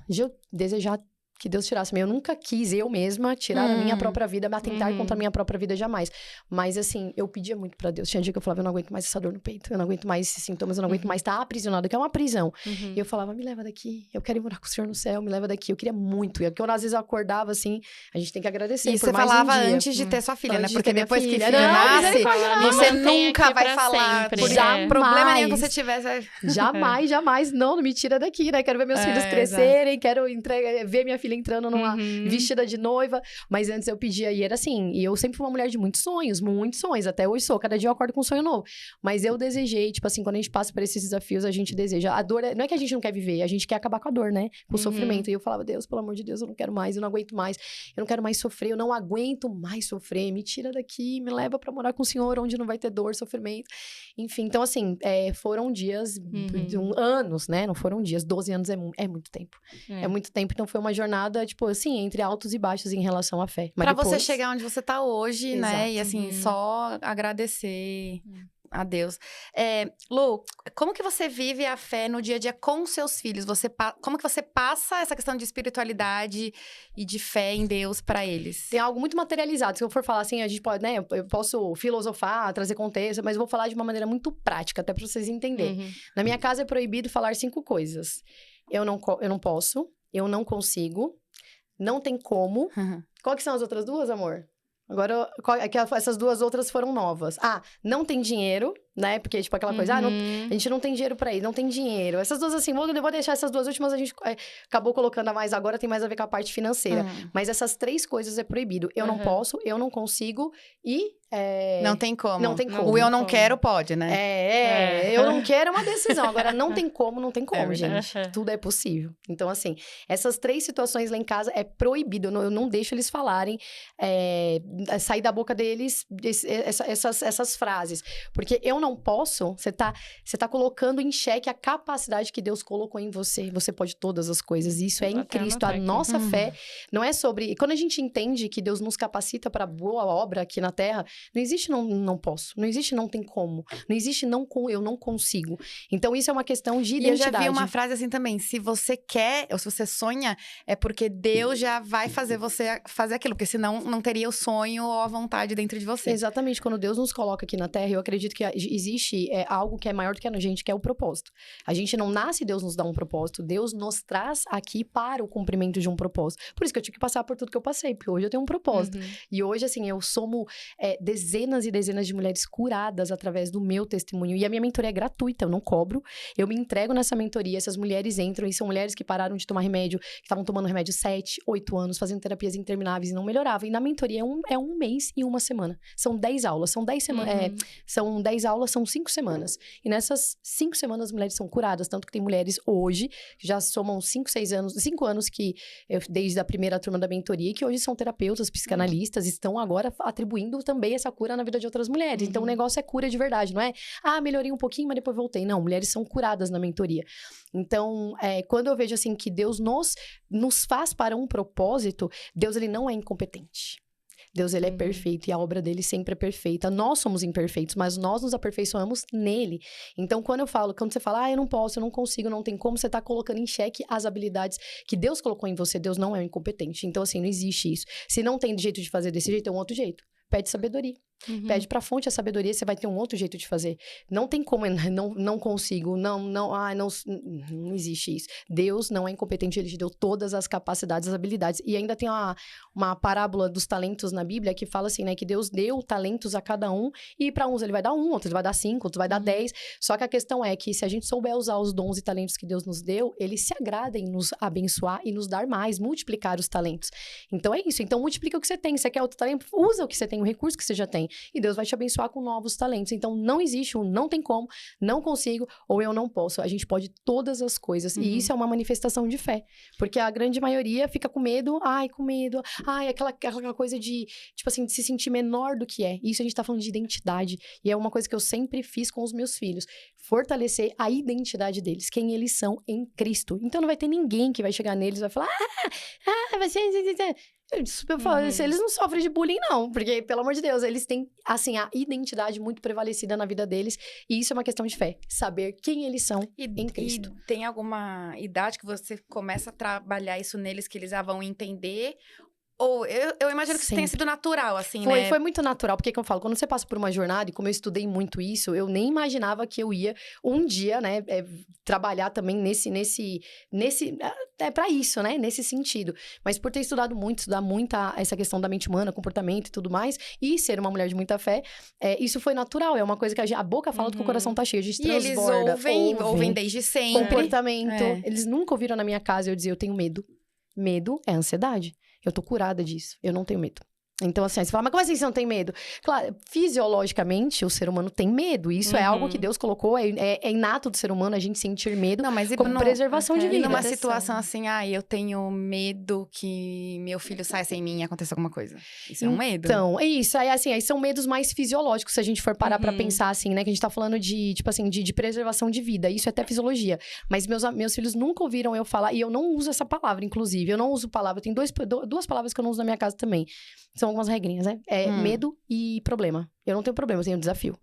de eu desejar que Deus tirasse. Eu nunca quis, eu mesma, tirar a minha própria vida, me atentar contra a minha própria vida jamais. Mas, assim, eu pedia muito pra Deus. Tinha dia que eu falava, eu não aguento mais essa dor no peito, eu não aguento mais esses sintomas, eu não aguento mais estar aprisionada, que é uma prisão. E eu falava, me leva daqui, eu quero ir morar com o Senhor no céu, me leva daqui. Eu queria muito. E porque às vezes eu acordava, assim, a gente tem que agradecer e por você mais falava um dia. antes de ter sua filha, né? Antes de Porque ter minha depois que filha. filho Não, nasce, você mantém nunca aqui vai pra falar. sempre. Por Jamais. problema nenhum que você tivesse. Jamais. Não me tira daqui, né? Quero ver meus filhos crescerem, quero ver minha filha entrando numa vestida de noiva, mas antes eu pedia, e era assim, e eu sempre fui uma mulher de muitos sonhos, até hoje sou, cada dia eu acordo com um sonho novo, mas eu desejei, tipo assim, quando a gente passa por esses desafios, a gente deseja, a dor, não é que a gente não quer viver, a gente quer acabar com a dor, né, com o sofrimento, e eu falava, Deus, pelo amor de Deus, eu não quero mais, eu não aguento mais, eu não quero mais sofrer, eu não aguento mais sofrer, me tira daqui, me leva pra morar com o Senhor, onde não vai ter dor, sofrimento, enfim, então assim, foram dias, anos, né, não foram dias, 12 anos é muito tempo, é muito tempo, então foi uma jornada, tipo assim, entre altos e baixos em relação à fé. Mas pra depois... você chegar onde você tá hoje, Exato. né? E assim, só agradecer a Deus. Lu, como que você vive a fé no dia a dia com seus filhos? Como que você passa essa questão de espiritualidade e de fé em Deus pra eles? Tem algo muito materializado. Se eu for falar assim, a gente pode, né? Eu posso filosofar, trazer contexto, mas eu vou falar de uma maneira muito prática, até pra vocês entenderem. Na minha casa é proibido falar 5 coisas. Eu não posso, eu não consigo, não tem como. Qual que são as outras 2, amor? Agora, essas 2 outras foram novas. Não tem dinheiro, né? Porque, tipo, aquela coisa, a gente não tem dinheiro pra ir, não tem dinheiro. Essas 2, assim, eu vou deixar essas 2 últimas, a gente acabou colocando a mais agora, tem mais a ver com a parte financeira. Mas essas 3 coisas é proibido. Eu não posso, eu não consigo e... Não tem como. Não tem como. O eu não quero pode, né? Eu não quero é uma decisão. Agora, não tem como, gente. Tudo é possível. Então, assim, essas 3 situações lá em casa é proibido. Eu não deixo eles falarem, sair da boca deles essas frases. Porque eu não posso, você tá colocando em xeque a capacidade que Deus colocou em você. Você pode todas as coisas. E isso é em Cristo. A nossa fé não é sobre... Quando a gente entende que Deus nos capacita para boa obra aqui na Terra, não existe não posso. Não existe não tem como. Não existe eu não consigo. Então, isso é uma questão de identidade. E eu já vi uma frase assim também. Se você quer, ou se você sonha, é porque Deus já vai fazer você fazer aquilo. Porque senão não teria o sonho ou a vontade dentro de você. Exatamente. Quando Deus nos coloca aqui na Terra, eu acredito que existe algo que é maior do que a gente, que é o propósito. A gente não nasce e Deus nos dá um propósito. Deus nos traz aqui para o cumprimento de um propósito. Por isso que eu tive que passar por tudo que eu passei, porque hoje eu tenho um propósito. E hoje, assim, eu somo dezenas e dezenas de mulheres curadas através do meu testemunho. E a minha mentoria é gratuita, eu não cobro. Eu me entrego nessa mentoria, essas mulheres entram, e são mulheres que pararam de tomar remédio, que estavam tomando remédio 7, 8 anos, fazendo terapias intermináveis e não melhoravam. E na mentoria é um mês e uma semana. São 10 aulas, são 10 semanas. São 10 aulas, são 5 semanas. E nessas 5 semanas, as mulheres são curadas. Tanto que tem mulheres hoje, que já somam 5, 6 anos, 5 anos que eu, desde a primeira turma da mentoria, que hoje são terapeutas, psicanalistas, estão agora atribuindo também essa cura na vida de outras mulheres. Então, o negócio é cura de verdade, não é? Melhorei um pouquinho, mas depois voltei. Não, mulheres são curadas na mentoria. Então, quando eu vejo, assim, que Deus nos faz para um propósito, Deus, ele não é incompetente. Deus, ele é perfeito e a obra dele sempre é perfeita. Nós somos imperfeitos, mas nós nos aperfeiçoamos nele. Então, quando você fala, eu não posso, eu não consigo, não tem como, você tá colocando em xeque as habilidades que Deus colocou em você. Deus não é incompetente. Então, assim, não existe isso. Se não tem jeito de fazer desse jeito, é um outro jeito. Pede sabedoria. Pede pra fonte a sabedoria, você vai ter um outro jeito de fazer. Não tem como, não consigo, não existe isso. Deus não é incompetente, ele te deu todas as capacidades, as habilidades. E ainda tem uma parábola dos talentos na Bíblia que fala assim, né, que Deus deu talentos a cada um, e pra uns ele vai dar 1, outros ele vai dar 5, outros vai dar 10. Só que a questão é que se a gente souber usar os dons e talentos que Deus nos deu, ele se agrada em nos abençoar e nos dar mais, multiplicar os talentos. Então é isso, então multiplica o que você tem. Você quer outro talento? Usa o que você tem, o recurso que você já tem. E Deus vai te abençoar com novos talentos. Então, não existe não tem como, não consigo, ou eu não posso. A gente pode todas as coisas. E isso é uma manifestação de fé. Porque a grande maioria fica com medo. Aquela coisa de, tipo assim, de se sentir menor do que é. Isso a gente tá falando de identidade. E é uma coisa que eu sempre fiz com os meus filhos. Fortalecer a identidade deles. Quem eles são em Cristo. Então, não vai ter ninguém que vai chegar neles e vai falar... Eu falo, eles não sofrem de bullying, não. Porque, pelo amor de Deus, eles têm, assim, a identidade muito prevalecida na vida deles. E isso é uma questão de fé. Saber quem eles são em Cristo. E tem alguma idade que você começa a trabalhar isso neles, que eles já vão entender? Ou eu imagino que isso tenha sido natural, assim, né? Foi muito natural, porque como eu falo, quando você passa por uma jornada, e como eu estudei muito isso, eu nem imaginava que eu ia um dia, né, trabalhar também pra isso, né, nesse sentido. Mas por ter estudar muita essa questão da mente humana, comportamento e tudo mais, e ser uma mulher de muita fé, isso foi natural, é uma coisa que a boca fala do que o coração tá cheio, a gente transborda. E eles ouvem desde sempre. Comportamento. Eles nunca ouviram na minha casa eu dizer, eu tenho medo. Medo é ansiedade. Eu tô curada disso. Eu não tenho medo. Então, assim, você fala, mas como assim você não tem medo? Claro, fisiologicamente, o ser humano tem medo. Isso é algo que Deus colocou, é inato do ser humano a gente sentir medo como preservação de vida. E numa situação assim, eu tenho medo que meu filho saia sem mim e aconteça alguma coisa. Isso é um medo. Então, é isso. Aí são medos mais fisiológicos, se a gente for parar pra pensar, assim, né? Que a gente tá falando de, tipo assim, de preservação de vida. Isso é até fisiologia. Mas meus filhos nunca ouviram eu falar, e eu não uso essa palavra, inclusive. Eu não uso palavra, tem duas palavras que eu não uso na minha casa também. São algumas regrinhas, né? Medo e problema. Eu não tenho problema, eu tenho desafio.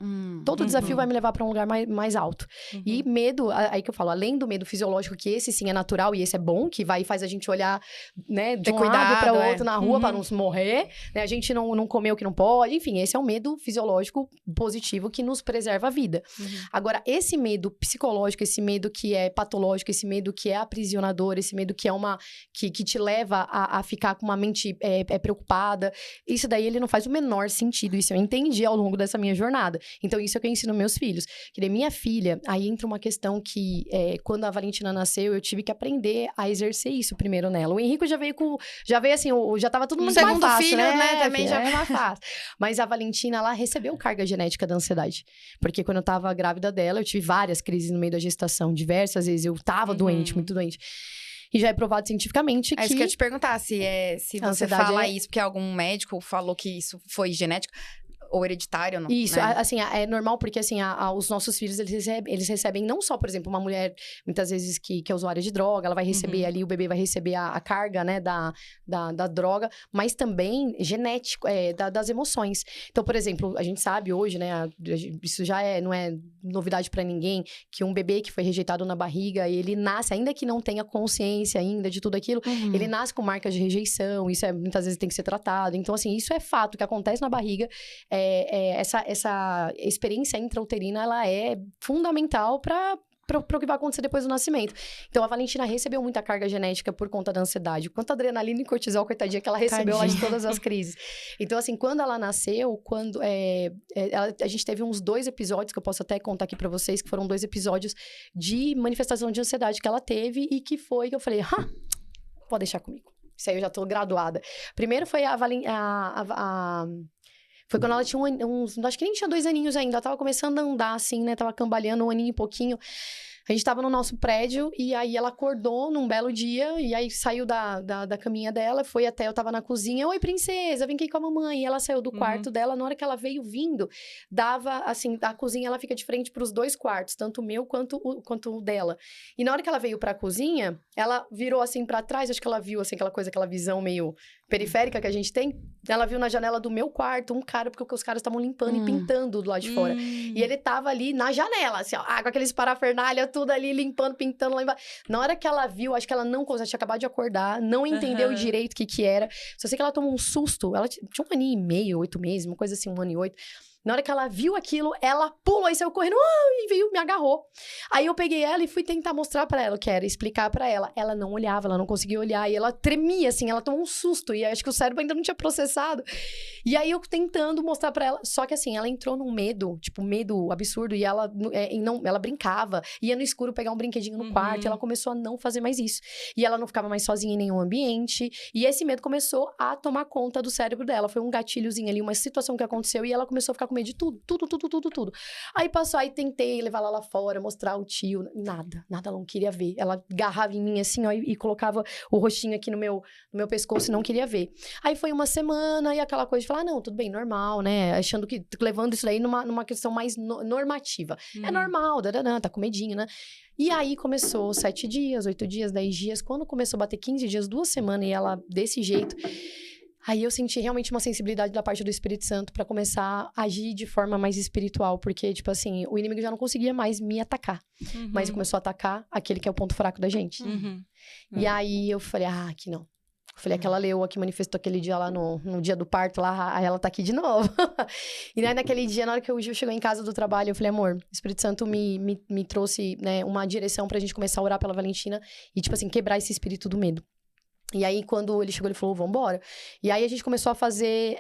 Todo desafio vai me levar pra um lugar mais alto. E medo, aí que eu falo, além do medo fisiológico, que esse sim é natural e esse é bom, que faz a gente olhar, né, de um lado pra outro na rua pra não morrer, né? A gente não comer o que não pode. Enfim, esse é um medo fisiológico positivo que nos preserva a vida. Agora, esse medo psicológico, esse medo que é patológico, esse medo que é aprisionador, esse medo que é que te leva a ficar com uma mente preocupada, isso daí ele não faz o menor sentido. Isso eu entendi ao longo dessa minha jornada. Então, isso é o que eu ensino meus filhos. Que daí minha filha, aí entra uma questão que, quando a Valentina nasceu, eu tive que aprender a exercer isso primeiro nela. O Henrico já veio assim, já tava tudo muito mais fácil, filho, né? Também já é mais fácil. Mas a Valentina, ela recebeu carga genética da ansiedade. Porque quando eu tava grávida dela, eu tive várias crises no meio da gestação. Diversas vezes eu tava doente, muito doente. E já é provado cientificamente que... É isso que eu ia te perguntar, se você fala isso porque algum médico falou que isso foi genético ou hereditário, não? Isso, né? assim, é normal porque, assim, os nossos filhos, eles recebem não só, por exemplo, uma mulher, muitas vezes, que é usuária de droga, ela vai receber ali, o bebê vai receber a carga, né, da droga, mas também genético, das emoções. Então, por exemplo, a gente sabe hoje, né, isso já não é novidade pra ninguém, que um bebê que foi rejeitado na barriga, ele nasce, ainda que não tenha consciência ainda de tudo aquilo, ele nasce com marcas de rejeição, isso muitas vezes tem que ser tratado. Então, assim, isso é fato, que acontece na barriga, essa experiência intrauterina, ela é fundamental para o que vai acontecer depois do nascimento. Então, a Valentina recebeu muita carga genética por conta da ansiedade. Quanta adrenalina e cortisol, coitadinha, que ela recebeu lá de todas as crises. Então, assim, quando ela nasceu, a gente teve uns 2 episódios, que eu posso até contar aqui pra vocês, que foram 2 episódios de manifestação de ansiedade que ela teve e que eu falei, pode deixar comigo. Isso aí eu já tô graduada. Primeiro foi foi quando ela tinha acho que nem tinha 2 aninhos ainda. Ela tava começando a andar, assim, né? Tava cambaleando 1 aninho e pouquinho. A gente tava no nosso prédio e aí ela acordou num belo dia e aí saiu da caminha dela, foi até, eu tava na cozinha, oi princesa, vem aqui com a mamãe. E ela saiu do quarto dela, na hora que ela veio vindo, dava, assim, a cozinha ela fica de frente pros 2 quartos, tanto o meu quanto o dela. E na hora que ela veio pra cozinha, ela virou assim pra trás, acho que ela viu, assim, aquela visão meio periférica que a gente tem. Ela viu na janela do meu quarto um cara, porque os caras estavam limpando e pintando do lado de fora. E ele tava ali na janela, assim, ó, com aqueles parafernália, tudo ali, limpando, pintando lá embaixo. Na hora que ela viu, acho que ela não conseguiu, tinha acabado de acordar, não entendeu direito o que era. Só sei que ela tomou um susto, ela tinha 1 aninho e meio, 8 meses, uma coisa assim, 1 ano e 8. Na hora que ela viu aquilo, ela pulou e saiu correndo, e veio, me agarrou. Aí eu peguei ela e fui tentar mostrar pra ela o que era, explicar pra ela. Ela não olhava, ela não conseguia olhar, e ela tremia, assim, ela tomou um susto, e acho que o cérebro ainda não tinha processado. E aí eu tentando mostrar pra ela, só que assim, ela entrou num medo, tipo, medo absurdo, e ela brincava, ia no escuro pegar um brinquedinho no quarto, e ela começou a não fazer mais isso. E ela não ficava mais sozinha em nenhum ambiente, e esse medo começou a tomar conta do cérebro dela. Foi um gatilhozinho ali, uma situação que aconteceu, e ela começou a ficar com medo de tudo. Aí passou, aí tentei levar ela lá fora, mostrar o tio, nada, ela não queria ver. Ela agarrava em mim assim, ó, e colocava o rostinho aqui no meu pescoço e não queria ver. Aí foi uma semana e aquela coisa de falar, não, tudo bem, normal, né? Achando que, levando isso daí numa questão mais normativa. É normal, tá com medinho, né? E aí começou 7 dias, 8 dias, 10 dias. Quando começou a bater 15 dias, 2 semanas, e ela desse jeito... Aí eu senti realmente uma sensibilidade da parte do Espírito Santo pra começar a agir de forma mais espiritual. Porque, tipo assim, o inimigo já não conseguia mais me atacar. Mas começou a atacar aquele que é o ponto fraco da gente. E aí eu falei, aqui não. Eu falei, aquela leoa que manifestou aquele dia lá no dia do parto, lá, ela tá aqui de novo. E aí, naquele dia, na hora que o Gil chegou em casa do trabalho, eu falei, amor, o Espírito Santo me trouxe, né, uma direção pra gente começar a orar pela Valentina e, tipo assim, quebrar esse espírito do medo. E aí, quando ele chegou, ele falou, vambora. E aí, a gente começou a fazer...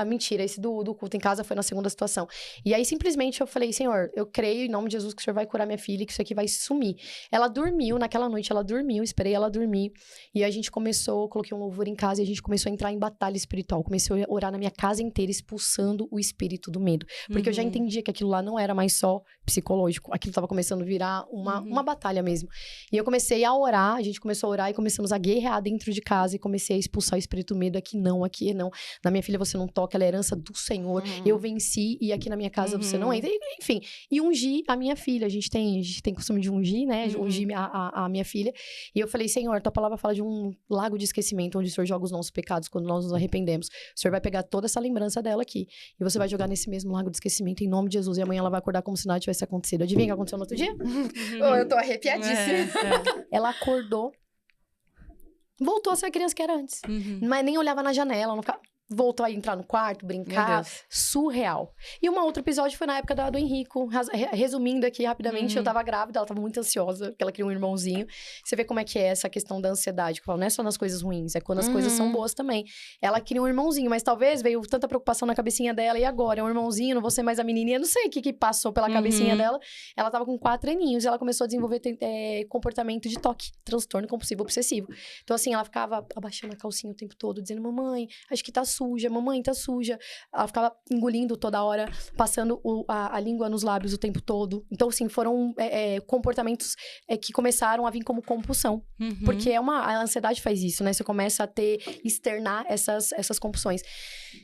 mentira, esse do culto em casa foi na segunda situação. E aí, simplesmente, eu falei, Senhor, eu creio em nome de Jesus que o Senhor vai curar minha filha e que isso aqui vai sumir. Ela dormiu, naquela noite ela dormiu, esperei ela dormir. E a gente começou, coloquei um louvor em casa e a gente começou a entrar em batalha espiritual. Comecei a orar na minha casa inteira, expulsando o espírito do medo. Porque eu já entendia que aquilo lá não era mais só psicológico. Aquilo estava começando a virar uma batalha mesmo. E eu comecei a orar, a gente começou a orar e começamos a guerrear dentro de casa e comecei a expulsar o espírito do medo. Aqui não. Na minha filha você não toca, ela é herança do Senhor. Eu venci e aqui na minha casa você não entra. Enfim, e ungir a minha filha. A gente tem costume de ungir, né? Ungir a minha filha. E eu falei, Senhor, tua palavra fala de um lago de esquecimento onde o Senhor joga os nossos pecados quando nós nos arrependemos. O Senhor vai pegar toda essa lembrança dela aqui e você vai jogar nesse mesmo lago de esquecimento em nome de Jesus. E amanhã ela vai acordar como se nada tivesse acontecido. Adivinha o que aconteceu no outro dia? Eu tô arrepiadíssima. Ela acordou, voltou a ser a criança que era antes. Mas nem olhava na janela, não ficava... Voltou a entrar no quarto, brincar. Surreal. E um outro episódio foi na época do Henrico. Resumindo aqui rapidamente, eu tava grávida, ela tava muito ansiosa, porque ela queria um irmãozinho. Você vê como é que é essa questão da ansiedade. Que eu falo, não é só nas coisas ruins, é quando as coisas são boas também. Ela queria um irmãozinho, mas talvez veio tanta preocupação na cabecinha dela. E agora? É um irmãozinho, não vou ser mais a menininha. Não sei o que passou pela cabecinha dela. Ela tava com 4 aninhos e ela começou a desenvolver comportamento de toque. Transtorno compulsivo obsessivo. Então, assim, ela ficava abaixando a calcinha o tempo todo, dizendo, mamãe, acho que tá suja, mamãe, tá suja. Ela ficava engolindo toda hora, passando a língua nos lábios o tempo todo. Então, assim, foram comportamentos que começaram a vir como compulsão. Porque a ansiedade faz isso, né? Você começa a externar essas compulsões.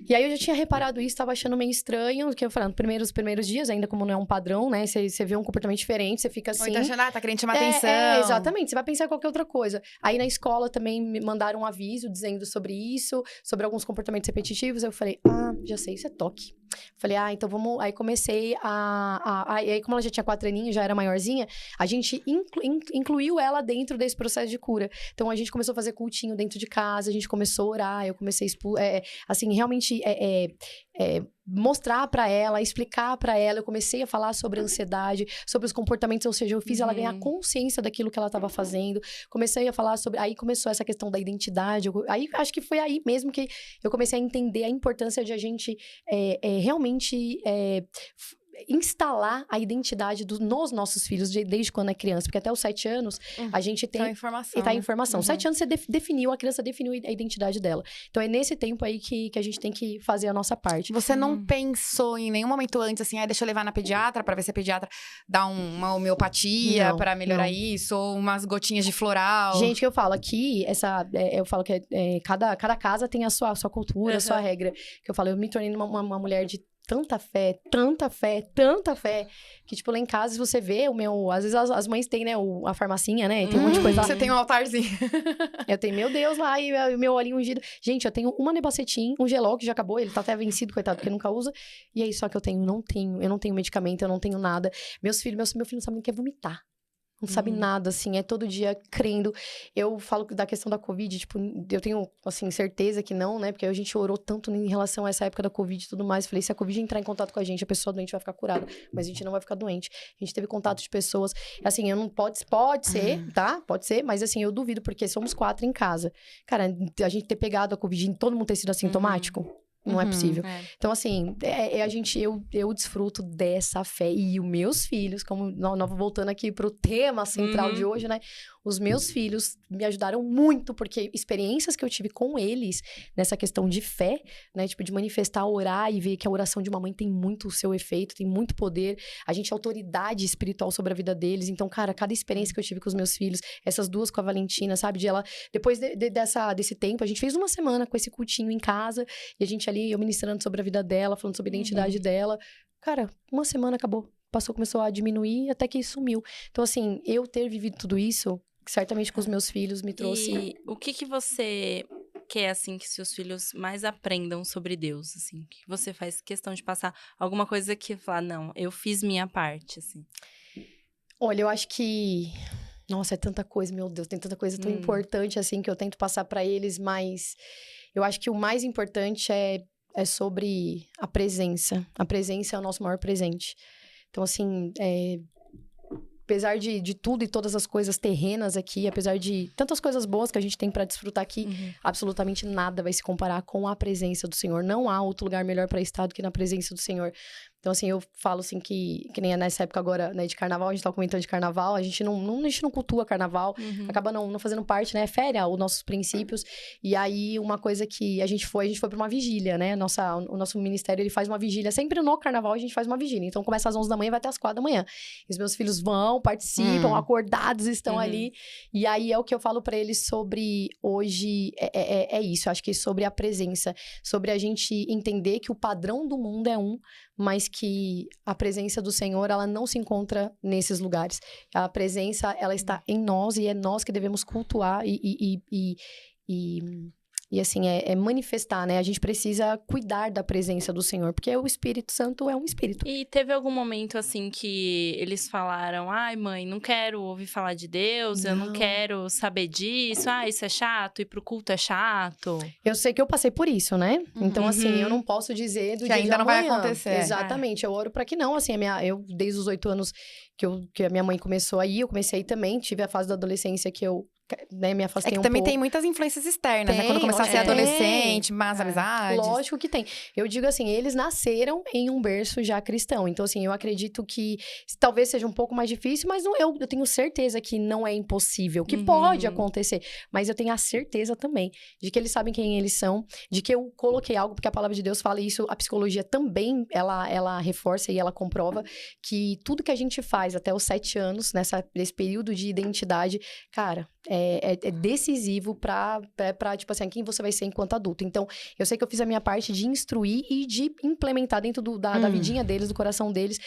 E aí, eu já tinha reparado isso, tava achando meio estranho, que eu falando, os primeiros dias, ainda como não é um padrão, né? Você vê um comportamento diferente, você fica assim... Ou então achando, tá querendo chamar atenção. Exatamente. Você vai pensar em qualquer outra coisa. Aí, na escola, também me mandaram um aviso dizendo sobre isso, sobre alguns comportamentos repetitivos. Eu falei, já sei, isso é toque. Falei, então vamos... Aí comecei aí como ela já tinha 4 aninhos, já era maiorzinha, a gente incluiu ela dentro desse processo de cura. Então, a gente começou a fazer cultinho dentro de casa, a gente começou a orar, eu comecei assim, realmente mostrar pra ela, explicar pra ela, eu comecei a falar sobre a ansiedade, sobre os comportamentos, ou seja, eu fiz ela ganhar consciência daquilo que ela estava fazendo, comecei a falar sobre, aí começou essa questão da identidade, aí acho que foi aí mesmo que eu comecei a entender a importância de a gente realmente instalar a identidade nos nossos filhos desde quando é criança, porque até os 7 anos a gente tem... Tá informação. E tá informação. 7 anos você definiu, a criança definiu a identidade dela. Então é nesse tempo aí que a gente tem que fazer a nossa parte. Você não pensou em nenhum momento antes, assim, deixa eu levar na pediatra pra ver se a pediatra dá uma homeopatia pra melhorar isso, ou umas gotinhas de floral? Gente, que eu falo aqui, eu falo que cada casa tem a sua cultura, a sua regra. Que eu falo, eu me tornei uma mulher de tanta fé, que, tipo, lá em casa, se você vê, às vezes as mães têm, né, a farmacinha, né, tem um monte de coisa lá. Você tem um altarzinho. Eu tenho, meu Deus, lá, e o meu olhinho ungido. Gente, eu tenho uma Nebacetin, um gelol que já acabou, ele tá até vencido, coitado, porque nunca usa. E aí, só que eu não tenho medicamento, eu não tenho nada. Meu filho não sabe nem o que é vomitar. Não sabe nada, assim, é todo dia crendo. Eu falo da questão da Covid, tipo, eu tenho, assim, certeza que não, né? Porque a gente orou tanto em relação a essa época da Covid e tudo mais. Falei, se a Covid entrar em contato com a gente doente vai ficar curada. Mas a gente não vai ficar doente. A gente teve contato de pessoas, assim, eu não... Pode ser, tá? Pode ser, mas assim, eu duvido, porque somos 4 em casa. Cara, a gente ter pegado a Covid e todo mundo ter sido assintomático... Não é possível. Então, assim, eu desfruto dessa fé. E os meus filhos, como voltando aqui pro tema central de hoje, né? Os meus filhos me ajudaram muito, porque experiências que eu tive com eles nessa questão de fé, né? Tipo, de manifestar, orar e ver que a oração de uma mãe tem muito o seu efeito, tem muito poder. A gente é autoridade espiritual sobre a vida deles. Então, cara, cada experiência que eu tive com os meus filhos, essas 2 com a Valentina, sabe? Depois desse tempo, a gente fez uma semana com esse cultinho em casa, e a gente ali, eu ministrando sobre a vida dela, falando sobre a identidade dela. Cara, uma semana acabou. Começou a diminuir, até que sumiu. Então, assim, eu ter vivido tudo isso, certamente com os meus filhos, me trouxe... E o que você quer, assim, que seus filhos mais aprendam sobre Deus, assim? O que você faz questão de passar? Alguma coisa que falar, não, eu fiz minha parte, assim. Olha, eu acho que... Nossa, é tanta coisa, meu Deus, tem tanta coisa tão importante, assim, que eu tento passar pra eles, mas... Eu acho que o mais importante é sobre a presença. A presença é o nosso maior presente. Então, assim, apesar de tudo e todas as coisas terrenas aqui, apesar de tantas coisas boas que a gente tem pra desfrutar aqui, absolutamente nada vai se comparar com a presença do Senhor. Não há outro lugar melhor pra estar do que na presença do Senhor. Então, assim, eu falo assim que nem nessa época agora, né, de carnaval, a gente tava comentando de carnaval, a gente não cultua carnaval, acaba não fazendo parte, né, fere os nossos princípios. E aí, uma coisa que a gente foi pra uma vigília, né, o nosso ministério, ele faz uma vigília, sempre no carnaval a gente faz uma vigília. Então, começa às 11 da manhã e vai até às 4 da manhã. E os meus filhos vão, participam, acordados estão ali. E aí, é o que eu falo pra eles sobre hoje, é isso, eu acho que sobre a presença, sobre a gente entender que o padrão do mundo é mas que a presença do Senhor, ela não se encontra nesses lugares. A presença, ela está em nós e é nós que devemos cultuar e assim, manifestar, né? A gente precisa cuidar da presença do Senhor, porque o Espírito Santo é um Espírito. E teve algum momento, assim, que eles falaram, ai, mãe, não quero ouvir falar de Deus, eu não quero saber disso, isso é chato, ir pro culto é chato? Eu sei que eu passei por isso, né? Então, assim, eu não posso dizer do que dia ainda de não vai amanhã. acontecer. Exatamente, eu oro pra que não, assim, eu desde os 8 anos que a minha mãe começou aí, eu comecei também, tive a fase da adolescência que eu me afastei que um também pouco. tem muitas influências externas, né? Quando começar a ser adolescente, más amizades. Lógico que tem. Eu digo assim, eles nasceram em um berço já cristão. Então, assim, eu acredito que talvez seja um pouco mais difícil, mas eu tenho certeza que não é impossível, que pode acontecer. Mas eu tenho a certeza também de que eles sabem quem eles são, de que eu coloquei algo, porque a palavra de Deus fala isso, a psicologia também, ela reforça e ela comprova que tudo que a gente faz até os 7 anos, nesse período de identidade, cara, é decisivo pra, tipo assim, quem você vai ser enquanto adulto. Então, eu sei que eu fiz a minha parte de instruir e de implementar dentro da vidinha deles, do coração deles,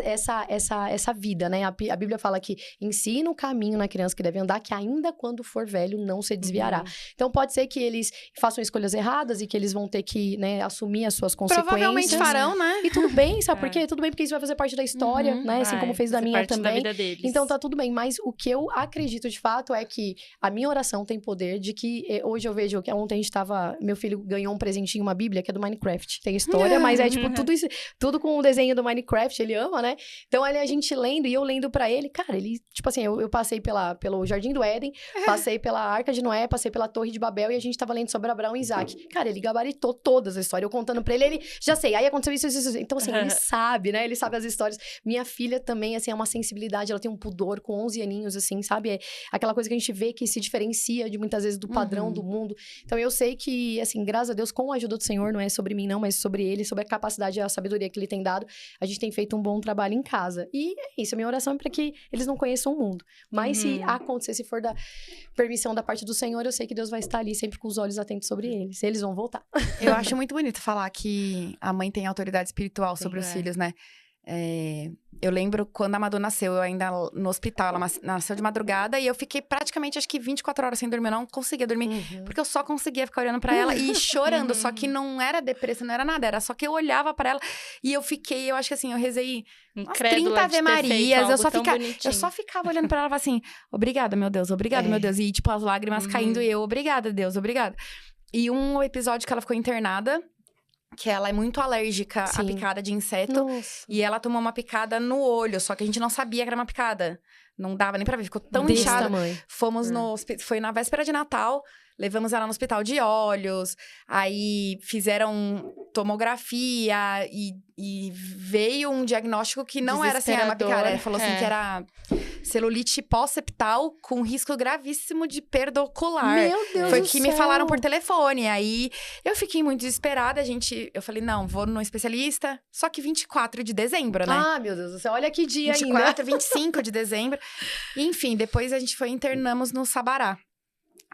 essa vida, né? A Bíblia fala que ensina o caminho na criança que deve andar, que ainda quando for velho não se desviará. Então, pode ser que eles façam escolhas erradas e que eles vão ter que, né, assumir as suas consequências. Provavelmente farão, né? E tudo bem, sabe por quê? Tudo bem porque isso vai fazer parte da história, né? Assim como fez da minha também. Da vida deles. Então, tá tudo bem. Mas o que eu acredito de fato é que a minha oração tem poder de que hoje eu vejo que ontem a gente tava, meu filho ganhou um presentinho, uma bíblia, que é do Minecraft. Tem história, mas é tipo tudo isso, tudo com o desenho do Minecraft, ele ama, né? Então, ali a gente lendo e eu lendo pra ele, cara, ele, tipo assim, eu passei pelo Jardim do Éden, passei pela Arca de Noé, passei pela Torre de Babel e a gente tava lendo sobre Abraão e Isaac. Cara, ele gabaritou todas as histórias, eu contando pra ele, já sei, aí aconteceu isso. Então, assim, ele sabe, né? Ele sabe as histórias. Minha filha também, assim, é uma sensibilidade, ela tem um pudor com 11 aninhos, assim, sabe? É aquela coisa que a gente vê que se diferencia de muitas vezes do padrão do mundo. Então, eu sei que, assim, graças a Deus, com a ajuda do Senhor, não é sobre mim não, mas sobre ele, sobre a capacidade e a sabedoria que ele tem dado, a gente tem feito um bom trabalho em casa. E é isso, a minha oração é para que eles não conheçam o mundo. Mas se acontecer, se for da permissão da parte do Senhor, eu sei que Deus vai estar ali sempre com os olhos atentos sobre eles. Eles vão voltar. Eu acho muito bonito falar que a mãe tem autoridade espiritual sobre os filhos, né? Eu lembro quando a Madu nasceu, eu ainda no hospital, ela nasceu de madrugada e eu fiquei praticamente, acho que 24 horas sem dormir, eu não conseguia dormir, porque eu só conseguia ficar olhando pra ela e chorando, só que não era depressão, não era nada, era só que eu olhava pra ela e eu acho que assim, eu rezei umas 30 Ave Marias, eu só ficava olhando pra ela e falava assim, obrigada, meu Deus, obrigada, meu Deus, e tipo, as lágrimas caindo e eu, obrigada, Deus, obrigada. E um episódio que ela ficou internada, que ela é muito alérgica à picada de inseto. Nossa. E ela tomou uma picada no olho, só que a gente não sabia que era uma picada. Não dava nem pra ver, ficou tão inchada. Fomos foi na véspera de Natal, levamos ela no hospital de olhos, aí fizeram tomografia e veio um diagnóstico que não era assim, era uma picada. Ela falou assim que era celulite pós-septal com risco gravíssimo de perda ocular. Meu Deus Foi do que céu. me falaram por telefone. Aí eu fiquei muito desesperada. Eu falei, não, vou no especialista. Só que 24 de dezembro, né? Ah, meu Deus do céu, olha que dia 24, ainda. 25 de dezembro. Enfim, depois a gente internamos no Sabará.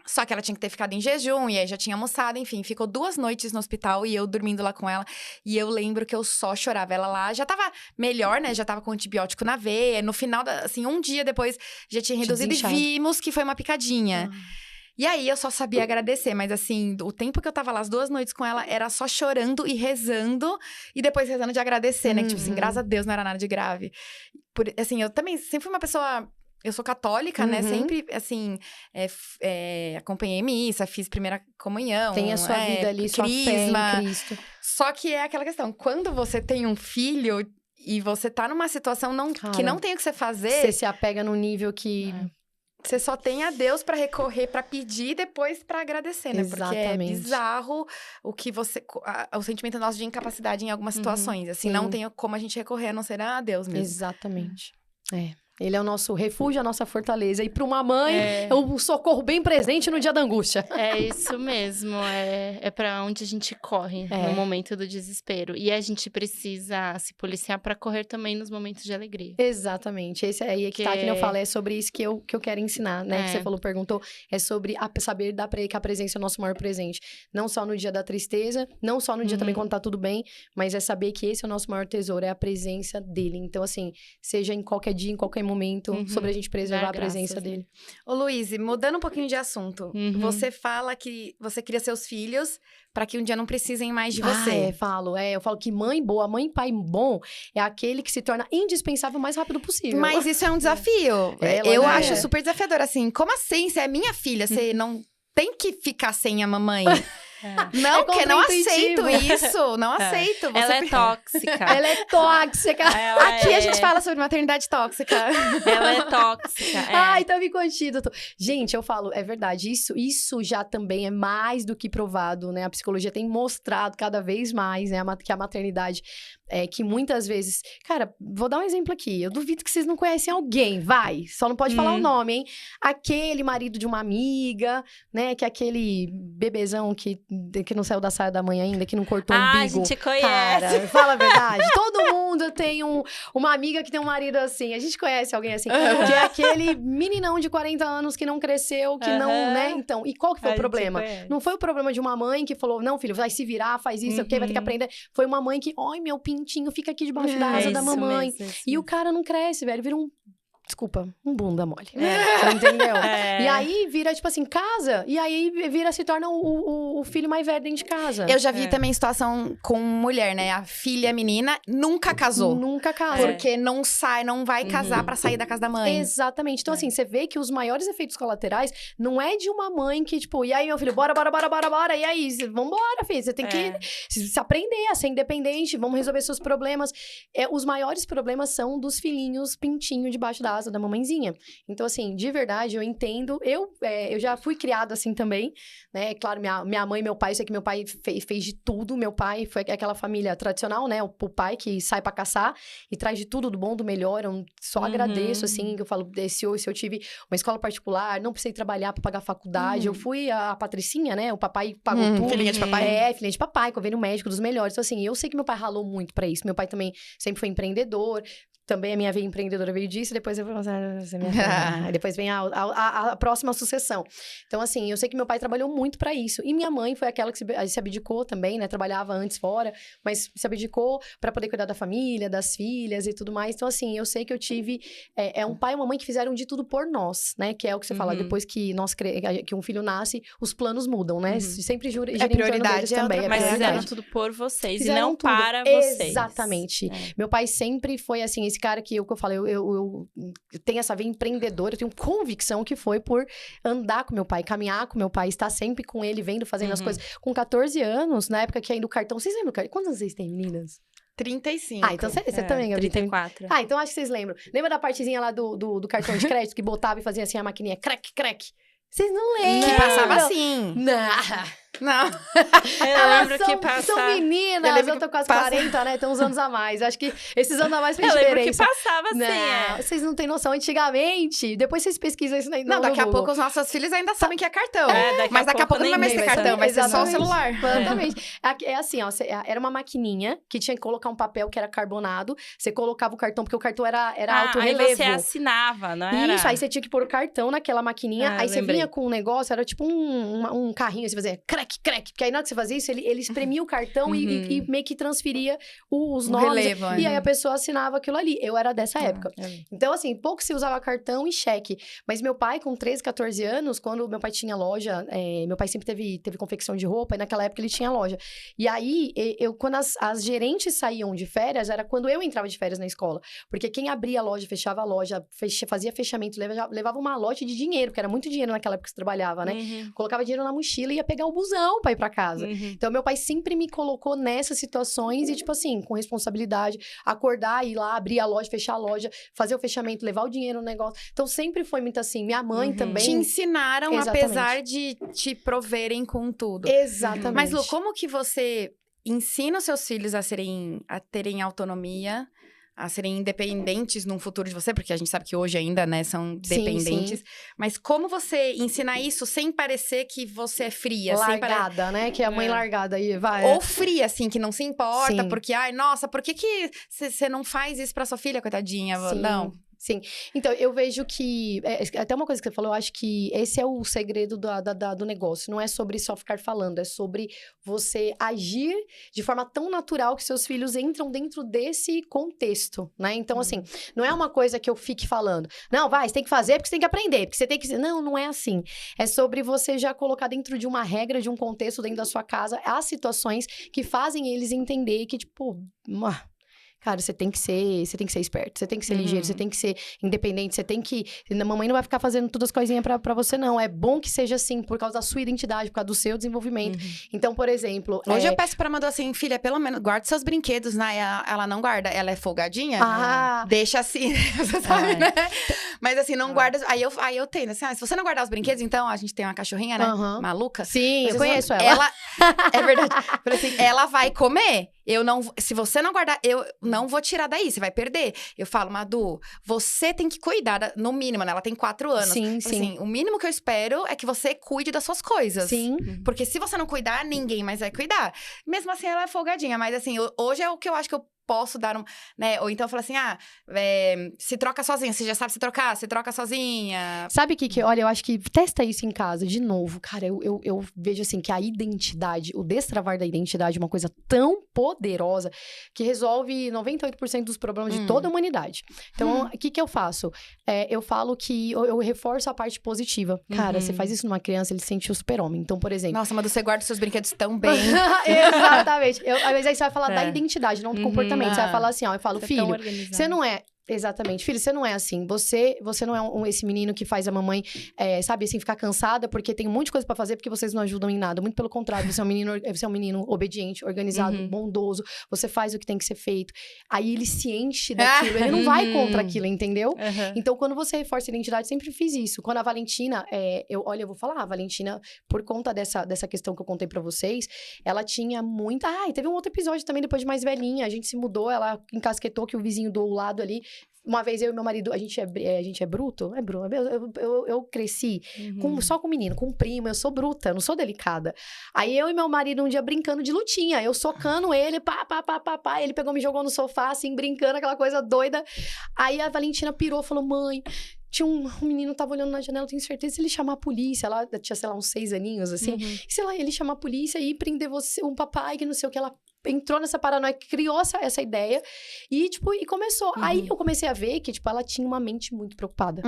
Só que ela tinha que ter ficado em jejum, e aí já tinha almoçado, enfim. Ficou 2 noites no hospital e eu dormindo lá com ela. E eu lembro que eu só chorava. Ela lá já tava melhor, né? Já tava com antibiótico na veia. No final, assim, um dia depois, já tinha reduzido e vimos que foi uma picadinha. E aí, eu só sabia agradecer. Mas, assim, o tempo que eu tava lá, as 2 noites com ela, era só chorando e rezando. E depois rezando de agradecer, né? Que, tipo assim, graças a Deus não era nada de grave. Assim, eu também sempre fui uma pessoa... Eu sou católica, né? Sempre, assim, acompanhei missa, fiz primeira comunhão. Tem a sua vida ali, sua fé em Cristo. Só que é aquela questão, quando você tem um filho e você tá numa situação que não tem o que você fazer... Você se apega num nível que... Você só tem a Deus pra recorrer, pra pedir e depois pra agradecer, né? Exatamente. Porque é bizarro o sentimento nosso de incapacidade em algumas situações. Assim, não tem como a gente recorrer a não ser a Deus mesmo. Exatamente. Ele é o nosso refúgio, a nossa fortaleza. E para uma mãe, é um socorro bem presente no dia da angústia. É isso mesmo. É para onde a gente corre no momento do desespero. E a gente precisa se policiar para correr também nos momentos de alegria. Exatamente. Esse aí que eu falo. É sobre isso que eu quero ensinar, né? Que você perguntou. É sobre saber que a presença é o nosso maior presente. Não só no dia da tristeza, não só no dia também quando tá tudo bem, mas é saber que esse é o nosso maior tesouro, é a presença dele. Então, assim, seja em qualquer dia, em qualquer momento, sobre a gente preservar a presença dele. Ô, Luiz, mudando um pouquinho de assunto, você fala que você cria seus filhos para que um dia não precisem mais de você. Eu falo que mãe boa, mãe e pai bom é aquele que se torna indispensável o mais rápido possível. Mas isso é um desafio. Eu acho super desafiador, assim, como assim? Você é minha filha, você não tem que ficar sem a mamãe. Não, porque não aceito isso. Não aceito. Ela é tóxica. Ela é tóxica. Aqui a gente fala sobre maternidade tóxica. Ela é tóxica. Ai, tá me contido. Gente, eu falo, é verdade. Isso já também é mais do que provado, né? A psicologia tem mostrado cada vez mais, né? Que a maternidade que muitas vezes... Cara, vou dar um exemplo aqui. Eu duvido que vocês não conhecem alguém, vai. Só não pode falar o nome, hein? Aquele marido de uma amiga, né? Que é aquele bebezão que não saiu da saia da mãe ainda, que não cortou o umbigo. A gente conhece. Cara, fala a verdade. Todo mundo tem uma amiga que tem um marido assim. A gente conhece alguém assim. Que é aquele meninão de 40 anos que não cresceu, que não, né? Então, e qual que foi o problema? Não foi o problema de uma mãe que falou, não, filho, vai se virar, faz isso, ok, vai ter que aprender. Foi uma mãe que, ai, meu pintinho fica aqui debaixo da asa da mamãe. E o cara não cresce, velho, vira um bunda mole. Você entendeu? E aí vira, tipo assim, casa. E aí se torna o filho mais velho dentro de casa. Eu já vi também situação com mulher, né? A filha menina nunca casou. Nunca casa. Porque não vai casar pra sair da casa da mãe. Exatamente. Então, assim, você vê que os maiores efeitos colaterais não é de uma mãe que, tipo, e aí, meu filho, bora. E aí, vambora, filho. Você tem que se aprender a ser independente, vamos resolver seus problemas. Os maiores problemas são dos filhinhos pintinho debaixo da asa da mamãezinha. Então, assim, de verdade, eu entendo. Eu já fui criada assim também, né? Claro, minha mãe e meu pai, eu sei que meu pai fez de tudo. Meu pai foi aquela família tradicional, né? O pai que sai pra caçar e traz de tudo, do bom, do melhor. Eu só agradeço, assim, que eu falo, se eu tive uma escola particular, não precisei trabalhar pra pagar faculdade. Eu fui a Patricinha, né? O papai pagou tudo. Filhinha de papai. Filhinha de papai, convênio médico dos melhores. Então, assim, eu sei que meu pai ralou muito pra isso. Meu pai também sempre foi empreendedor. Também a minha veia empreendedora veio disso, depois depois vem a próxima sucessão. Então, assim, eu sei que meu pai trabalhou muito pra isso. E minha mãe foi aquela que se abdicou também, né? Trabalhava antes fora, mas se abdicou pra poder cuidar da família, das filhas e tudo mais. Então, assim, eu sei que eu tive um pai e uma mãe que fizeram de tudo por nós, né? Que é o que você fala, depois que que um filho nasce, os planos mudam, né? Sempre gira em prioridade também. Mas fizeram tudo por vocês e não para vocês. Exatamente. Meu pai sempre foi, assim, esse cara que eu falo, eu tenho essa veia empreendedora, eu tenho convicção que foi por andar com meu pai, caminhar com meu pai, estar sempre com ele, vendo, fazendo as coisas. Com 14 anos, na época que ainda o cartão... Vocês lembram? Quantos anos vocês têm, meninas? 35. Então você também, Gabi. 34. Então acho que vocês lembram. Lembra da partezinha lá do cartão de crédito que botava e fazia assim a maquininha crack? Vocês não lembram? Que passava assim. Não. Eu lembro que passava... São meninas, eu tô quase 40, né? Tem uns anos a mais. Acho que esses anos a mais fez diferença. Eu lembro que passava assim, Não, vocês não têm noção. Antigamente, depois vocês pesquisam isso aí no daqui a pouco os nossos filhos ainda sabem que é cartão. Mas daqui a pouco não vai mais ser cartão, vai ser só o celular. Exatamente. É assim, ó, era uma maquininha que tinha que colocar um papel que era carbonado. Você colocava o cartão, porque o cartão era alto relevo. Aí você assinava, não era? Isso, aí você tinha que pôr o cartão naquela maquininha. Aí você vinha com um negócio, era tipo um carrinho, você fazia crack. Porque aí na hora que você fazia isso, ele espremia o cartão e meio que transferia os nomes. Relevo, e aí a pessoa assinava aquilo ali. Eu era dessa época. Então, assim, pouco se usava cartão e cheque. Mas meu pai, com 13, 14 anos, quando meu pai tinha loja, meu pai sempre teve confecção de roupa, e naquela época ele tinha loja. E aí, quando as gerentes saíam de férias, era quando eu entrava de férias na escola. Porque quem abria a loja, fechava a loja, fazia fechamento, levava uma lote de dinheiro, porque era muito dinheiro naquela época que você trabalhava, né? Colocava dinheiro na mochila e ia pegar o busão pra ir pra casa. Então, meu pai sempre me colocou nessas situações e, tipo assim, com responsabilidade, acordar, ir lá, abrir a loja, fechar a loja, fazer o fechamento, levar o dinheiro no negócio. Então, sempre foi muito assim. Minha mãe também... Te ensinaram, apesar de te proverem com tudo. Exatamente. Mas, Lu, como que você ensina os seus filhos a terem autonomia, a serem independentes num futuro de você? Porque a gente sabe que hoje ainda, né, são dependentes. Sim. Mas como você ensina isso sem parecer que você é fria? Largada, né? Que é a mãe largada aí, vai. Ou fria, assim, que não se importa. Sim. Porque, ai, nossa, por que você não faz isso pra sua filha, coitadinha? Sim. Não. Sim. Então, eu vejo que... até uma coisa que você falou, eu acho que esse é o segredo do negócio. Não é sobre só ficar falando, é sobre você agir de forma tão natural que seus filhos entram dentro desse contexto, né? Então, assim, não é uma coisa que eu fique falando. Não, vai, você tem que fazer porque você tem que aprender, porque você tem que... Não é assim. É sobre você já colocar dentro de uma regra, de um contexto dentro da sua casa, as situações que fazem eles entender que, tipo... Cara, você tem que ser esperto, você tem que ser ligeiro, você tem que ser independente, você tem que... A mamãe não vai ficar fazendo todas as coisinhas pra você, não. É bom que seja assim, por causa da sua identidade, por causa do seu desenvolvimento. Então, por exemplo... Hoje eu peço pra Amanda assim, filha, pelo menos, guarda seus brinquedos, né? Ela não guarda, ela é folgadinha, deixa assim, você sabe, né? Mas assim, não guarda... Aí eu tenho, assim, se você não guardar os brinquedos, então, a gente tem uma cachorrinha, né? Maluca. Sim, eu conheço ela. É verdade. Assim, ela vai comer. se você não guardar, eu não vou tirar daí, você vai perder. Eu falo, Madu, você tem que cuidar, no mínimo, né? Ela tem 4 anos. Sim, Então, sim. assim, o mínimo que eu espero é que você cuide das suas coisas. Sim. Porque se você não cuidar, ninguém mais vai cuidar. Mesmo assim, ela é folgadinha. Mas, assim, hoje é o que eu acho que eu posso dar né? Ou então eu falo assim, se troca sozinha. Você já sabe se trocar? Se troca sozinha. Sabe o que olha, eu acho que testa isso em casa, de novo. Cara, eu vejo assim que a identidade, o destravar da identidade é uma coisa tão poderosa que resolve 98% dos problemas de toda a humanidade. Então, o que eu faço? Eu falo que eu reforço a parte positiva. Cara, você faz isso numa criança, ele se sente o super-homem. Então, por exemplo... Nossa, Madu, você guarda os seus brinquedos tão bem. Exatamente. Mas aí você vai falar da identidade, não do comportamento. Você vai falar assim, ó, eu falo, filho, você não é... Exatamente. Filho, você não é assim. Você não é esse menino que faz a mamãe, sabe, assim, ficar cansada porque tem um monte de coisa pra fazer porque vocês não ajudam em nada. Muito pelo contrário, você é um menino obediente, organizado, bondoso. Você faz o que tem que ser feito. Aí ele se enche daquilo. Ele não vai contra aquilo, entendeu? Então, quando você reforça a identidade, sempre fiz isso. Quando a Valentina, eu vou falar, a Valentina, por conta dessa questão que eu contei pra vocês, ela tinha muita... e teve um outro episódio também, depois de mais velhinha. A gente se mudou, ela encasquetou que o vizinho do lado ali... Uma vez eu e meu marido, a gente é bruto? É bruto. Eu cresci só com menino, com primo, eu sou bruta, eu não sou delicada. Aí eu e meu marido um dia brincando de lutinha, eu socando ele, pá, ele pegou, me jogou no sofá, assim, brincando, aquela coisa doida. Aí a Valentina pirou, falou, mãe... Tinha um menino, tava olhando na janela, eu tenho certeza, se ele chamar a polícia, ela tinha, sei lá, uns 6 aninhos, assim, e sei lá, ele chamar a polícia e prender você, um papai, que não sei o que, ela entrou nessa paranoia, criou essa ideia, e, tipo, e começou. Aí eu comecei a ver que, tipo, ela tinha uma mente muito preocupada,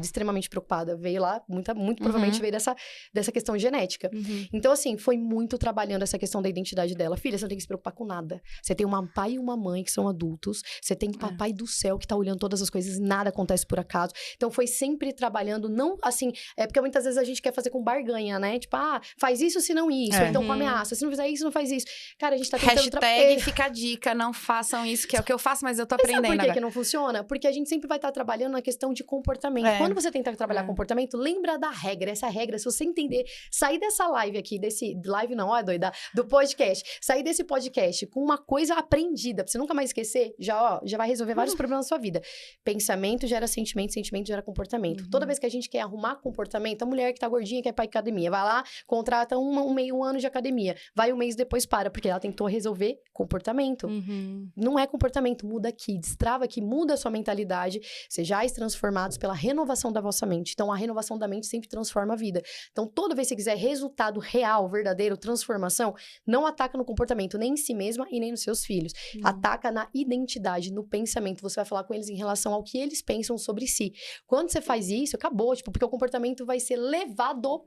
extremamente preocupada, veio lá, muito provavelmente veio dessa questão genética. Então, assim, foi muito trabalhando essa questão da identidade dela. Filha, você não tem que se preocupar com nada. Você tem um pai e uma mãe que são adultos, você tem papai do céu que tá olhando todas as coisas, nada acontece por acaso. Então, foi sempre trabalhando, não assim... porque muitas vezes a gente quer fazer com barganha, né? Tipo, faz isso se não isso. Ou então com ameaça. Se não fizer isso, não faz isso. Cara, a gente tá tentando... Hashtag fica a dica, não façam isso, que é o que eu faço, mas eu tô aprendendo agora. Sabe por que não funciona? Porque a gente sempre vai estar trabalhando na questão de comportamento. Quando você tenta trabalhar comportamento, lembra da regra. Essa regra, se você entender... Sair dessa live aqui, live não, doida, do podcast. Sair desse podcast com uma coisa aprendida, pra você nunca mais esquecer, já vai resolver vários problemas na sua vida. Pensamento gera sentimento, sentimento gera comportamento. Toda vez que a gente quer arrumar comportamento, a mulher que tá gordinha quer ir pra academia, vai lá, contrata um ano de academia, vai um mês depois para, porque ela tentou resolver comportamento. Não é comportamento, muda aqui, destrava aqui, muda a sua mentalidade, sejais transformados pela renovação da vossa mente. Então, a renovação da mente sempre transforma a vida. Então, toda vez que você quiser resultado real, verdadeiro, transformação, não ataca no comportamento, nem em si mesma e nem nos seus filhos. Ataca na identidade, no pensamento. Você vai falar com eles em relação ao que eles pensam sobre si. Quando você faz isso, acabou, tipo, porque o comportamento vai ser levado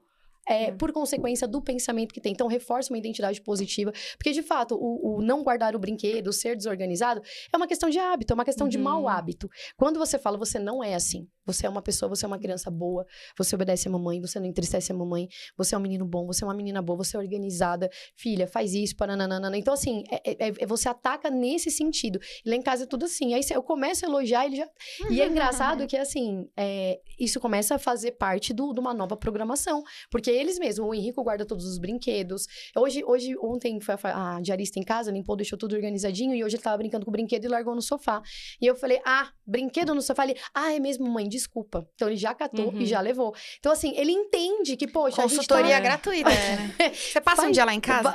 por consequência do pensamento que tem. Então, reforça uma identidade positiva. Porque, de fato, o não guardar o brinquedo, o ser desorganizado, é uma questão de hábito, é uma questão de mau hábito. Quando você fala, você não é assim. Você é uma pessoa, você é uma criança boa, você obedece a mamãe, você não entristece a mamãe, você é um menino bom, você é uma menina boa, você é organizada. Filha, faz isso, nananana. Então, assim, você ataca nesse sentido. E lá em casa é tudo assim. Aí eu começo a elogiar, ele já... E é engraçado que, assim, isso começa a fazer parte de uma nova programação. Porque eles mesmos, o Henrico guarda todos os brinquedos. Ontem foi a diarista em casa, limpou, deixou tudo organizadinho, e hoje ele tava brincando com o brinquedo e largou no sofá. E eu falei, brinquedo no sofá? Ele, é mesmo, mãe, desculpa. Então ele já catou e já levou. Então, assim, ele entende que, poxa, consultoria gratuita, né? Você passa um dia lá em casa?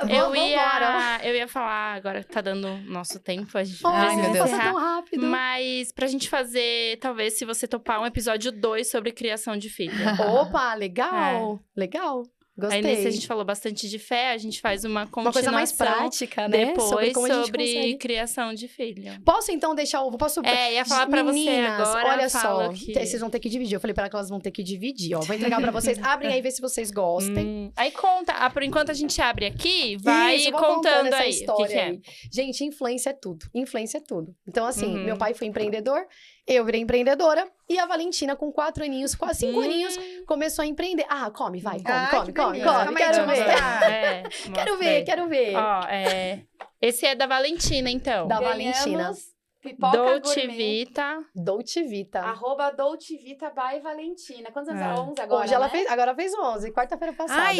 Eu ia falar, agora tá dando nosso tempo, a gente meu Deus, passa tão rápido. Mas pra gente fazer, talvez, se você topar, um episódio 2 sobre criação de filho. Opa, legal, legal. Gostei. Aí nesse a gente falou bastante de fé, a gente faz uma continuação. Uma coisa mais prática, né? Depois sobre criação de filho. Posso então deixar ia falar pra meninas, você agora. Olha só, vocês vão ter que dividir. Eu falei pra ela que elas vão ter que dividir, ó. Vou entregar pra vocês. Abrem aí, vê se vocês gostem. Aí conta. Por enquanto a gente abre aqui, vai contando aí. História o que é. aí. Gente, influência é tudo. Influência é tudo. Então, assim, meu pai foi empreendedor, eu virei empreendedora. E a Valentina, com 4 aninhos, quase 5 aninhos, começou a empreender. Come, vai, come. Quero ver. Ó, esse é da Valentina, então. Da Valentina. Pipoca Dolce Gourmet. Vita. Dolce Vita. @Dolce Vita by Valentina. Quantos anos? 11 agora, Hoje ela fez 11, quarta-feira passada.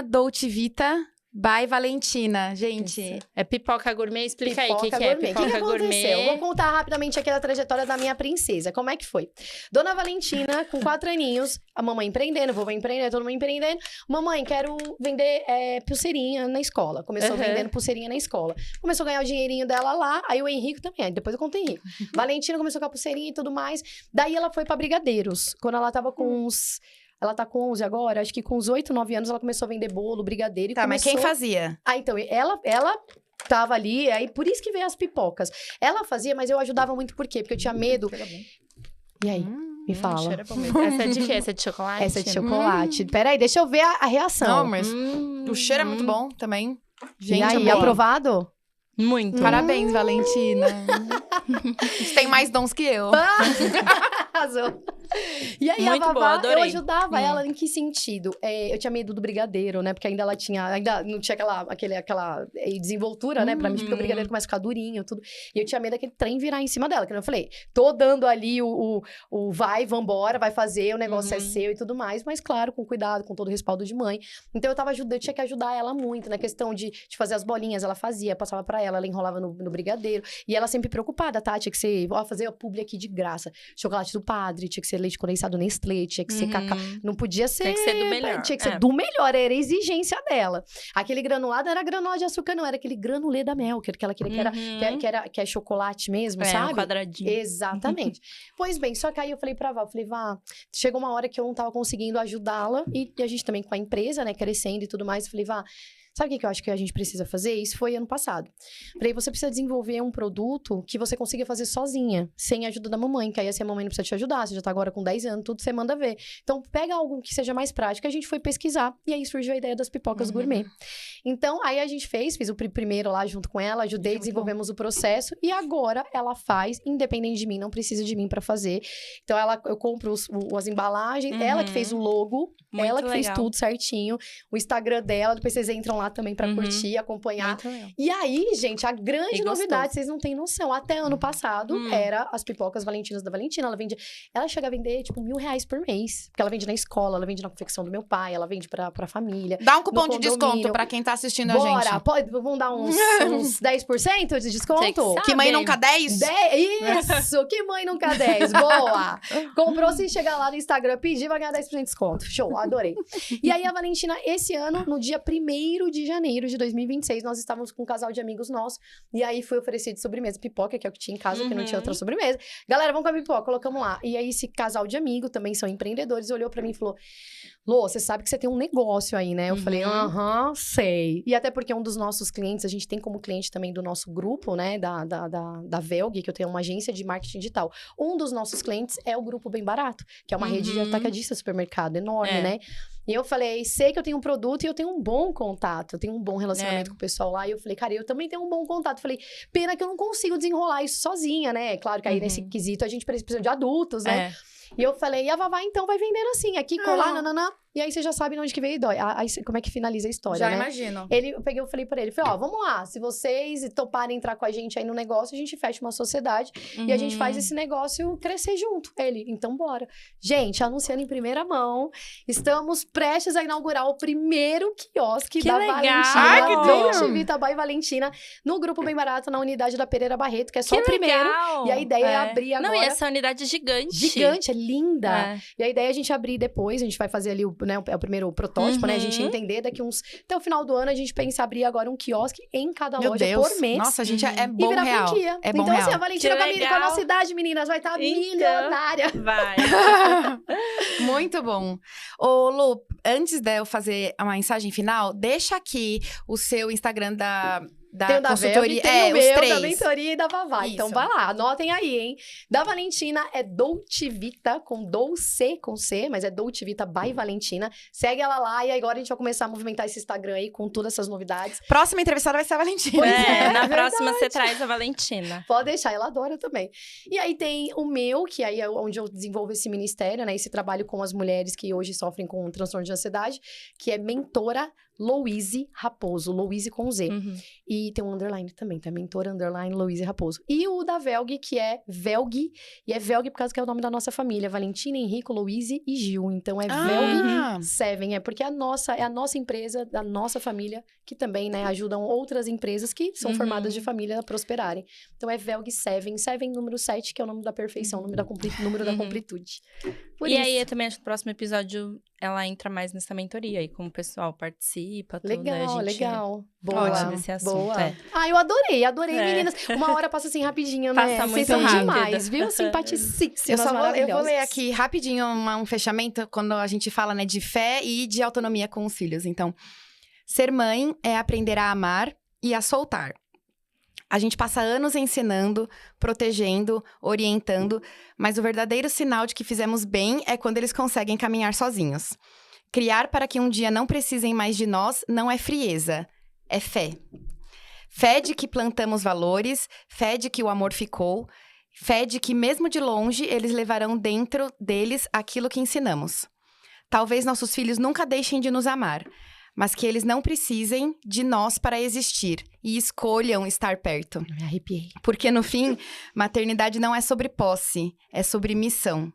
@Dolce Vita By Valentina, gente. Isso. É pipoca gourmet? Explica aí o que é gourmet. pipoca O que gourmet. aconteceu? Eu vou contar rapidamente aqui a trajetória da minha princesa. Como é que foi? Dona Valentina, com 4 aninhos, a mamãe empreendendo, vovô empreendendo, todo mundo empreendendo. Mamãe, quero vender pulseirinha na escola. Começou vendendo pulseirinha na escola. Começou a ganhar o dinheirinho dela lá, aí o Henrique também, aí depois eu conto o Henrique. Valentina começou com a pulseirinha e tudo mais. Daí ela foi pra Brigadeiros, quando ela tava com uns... Ela tá com 11 agora, acho que com uns 8, 9 anos ela começou a vender bolo, brigadeiro e Tá, começou... mas quem fazia? Ah, então, ela tava ali, aí por isso que veio as pipocas. Ela fazia, mas eu ajudava muito, por quê? Porque eu tinha medo. E aí, me fala. cheiro é bom mesmo. Essa é de quê? Essa é de chocolate? Essa é de chocolate. Peraí, deixa eu ver a reação. Não, mas o cheiro é muito bom também. Gente, e aí, amei. aprovado? Muito. Parabéns, Valentina. Você tem mais dons que eu. Arrasou. E aí, Muito a boa, Vavá, adorei. eu ajudava ela em que sentido? Eu tinha medo do brigadeiro, né? Porque ainda não tinha aquela desenvoltura, né? Pra mim, porque o brigadeiro começa a ficar durinho, tudo. E eu tinha medo daquele trem virar em cima dela. Que eu falei, tô dando ali o vambora, vai fazer, o negócio é seu e tudo mais. Mas, claro, com cuidado, com todo o respaldo de mãe. Então, eu tinha que ajudar ela muito na questão de fazer as bolinhas. Ela fazia, passava pra ela enrolava no brigadeiro. E ela sempre preocupada, tá? Tinha que ser, fazer a publi aqui de graça. Chocolate do padre, tinha que ser leite condensado Nestlé, tinha que ser cacau. Não podia ser... Tem que ser do melhor. Tinha que ser do melhor, era a exigência dela. Aquele granulado era granulado de açúcar, não. Era aquele granulê da Melker, que ela queria que é chocolate mesmo, sabe? Um quadradinho. Exatamente. Pois bem, só que aí eu falei pra Vá, chegou uma hora que eu não tava conseguindo ajudá-la, e a gente também com a empresa, né, crescendo e tudo mais, eu falei, Vá, sabe o que eu acho que a gente precisa fazer? Isso foi ano passado. Falei, você precisa desenvolver um produto que você consiga fazer sozinha, sem a ajuda da mamãe, que aí assim a mamãe não precisa te ajudar, você já tá agora com 10 anos, tudo você manda ver. Então, pega algo que seja mais prático, a gente foi pesquisar, e aí surgiu a ideia das pipocas gourmet. Então, aí a gente fiz o primeiro lá junto com ela, ajudei, desenvolvemos o processo, e agora ela faz, independente de mim, não precisa de mim pra fazer. Então, eu compro as embalagens, ela que fez o logo, Muito ela que fez legal. tudo certinho, o Instagram dela, depois vocês entram lá também pra curtir, acompanhar. Muito legal. E aí, gente, a grande E novidade, gostoso. vocês não têm noção, até ano passado, era as pipocas valentinas da Valentina, ela chega a vender, tipo, R$1.000 por mês, porque ela vende na escola, ela vende na confecção do meu pai, ela vende pra família. Dá um cupom No de desconto condomínio. pra quem tá assistindo a Bora, gente. vamos dar uns 10% de desconto? Você que sabe. Que mãe nunca 10? Isso, que mãe nunca 10, boa! Comprou, se chegar lá no Instagram, pedir, vai ganhar 10% de desconto. Show, adorei. E aí, a Valentina, esse ano, no dia 1º de janeiro de 2026, nós estávamos com um casal de amigos nossos, e aí foi oferecido de sobremesa, pipoca, que é o que tinha em casa, porque não tinha outra sobremesa. Galera, vamos comer pipoca, colocamos lá. E aí, esse casal de amigos, também são empreendedores, olhou pra mim e falou, Lô, você sabe que você tem um negócio aí, né? Eu falei, sei. E até porque um dos nossos clientes, a gente tem como cliente também do nosso grupo, né? Da Velg, que eu tenho uma agência de marketing digital. Um dos nossos clientes é o Grupo Bem Barato, que é uma rede de atacadista supermercado enorme, né? E eu falei, sei que eu tenho um produto e eu tenho um bom contato, eu tenho um bom relacionamento com o pessoal lá. E eu falei, cara, eu também tenho um bom contato. Falei, pena que eu não consigo desenrolar isso sozinha, né? Claro que aí nesse quesito a gente precisa de adultos, né? E eu falei, e a Vavá então vai vendendo assim, aqui, colar, nananã. E aí você já sabe onde que veio e dói. Aí como é que finaliza a história, Já né? imagino. Eu falei pra ele, falei, ó, vamos lá, se vocês toparem entrar com a gente aí no negócio, a gente fecha uma sociedade e a gente faz esse negócio crescer junto. Ele, então bora. Gente, anunciando em primeira mão, estamos prestes a inaugurar o primeiro quiosque Que da legal! Valentina, Ai, que Dolce Vita by Valentina, no Grupo Bem Barato, na unidade da Pereira Barreto, que é só o primeiro. Legal. E a ideia é abrir agora. Não, e essa unidade gigante. Gigante, é linda. É. E a ideia é a gente abrir depois, a gente vai fazer ali o primeiro protótipo, né? A gente entender daqui até o final do ano, a gente pensa em abrir agora um quiosque em cada Meu loja Deus. por mês. Nossa, a gente é E bom virar real. franquia. É bom então, real. assim, a Valentina Que com a legal. nossa idade, meninas, vai estar Então. milionária. Vai. Muito bom. Ô, Lu, antes de eu fazer a mensagem final, deixa aqui o seu Instagram Tem o da consultoria. Velg, tem o meu, da três. mentoria e da Vavá. Isso. Então, vai lá, anotem aí, hein? Da Valentina é Dolce Vita, com C, mas é Dolce Vita by Valentina. Segue ela lá e agora a gente vai começar a movimentar esse Instagram aí com todas essas novidades. Próxima entrevistada vai ser a Valentina. Pois é, Na verdade. próxima você traz a Valentina. Pode deixar, ela adora também. E aí tem o meu, que aí é onde eu desenvolvo esse ministério, né? Esse trabalho com as mulheres que hoje sofrem com transtorno de ansiedade, que é Mentora Louise Raposo, Louise com Z. E tem um underline também, tá? Mentora underline Louise Raposo. E o da Velg, que é Velg, e é Velg por causa que é o nome da nossa família, Valentina, Henrico, Louise e Gil. Então é Velg 7, porque é a nossa empresa, da nossa família, que também, né, ajudam outras empresas que são formadas de família a prosperarem. Então, é Velg 7, 7 número 7, que é o nome da perfeição, número da completude. Por e isso. aí, eu também acho que no próximo episódio, ela entra mais nessa mentoria aí, como o pessoal participa, tudo, né? Legal, A gente legal. fala Boa, desse assunto, boa. é. Ah, eu adorei, É. meninas. Uma hora passa assim rapidinho, né? Passa muito Vocês são rápido. demais, viu? Simpaticíssimas, Eu vou ler aqui rapidinho um fechamento quando a gente fala, né, de fé e de autonomia com os filhos. Então, ser mãe é aprender a amar e a soltar. A gente passa anos ensinando, protegendo, orientando, mas o verdadeiro sinal de que fizemos bem é quando eles conseguem caminhar sozinhos. Criar para que um dia não precisem mais de nós não é frieza, é fé. Fé de que plantamos valores, fé de que o amor ficou, fé de que mesmo de longe eles levarão dentro deles aquilo que ensinamos. Talvez nossos filhos nunca deixem de nos amar, mas que eles não precisem de nós para existir e escolham estar perto. Me arrepiei. Porque, no fim, maternidade não é sobre posse, é sobre missão.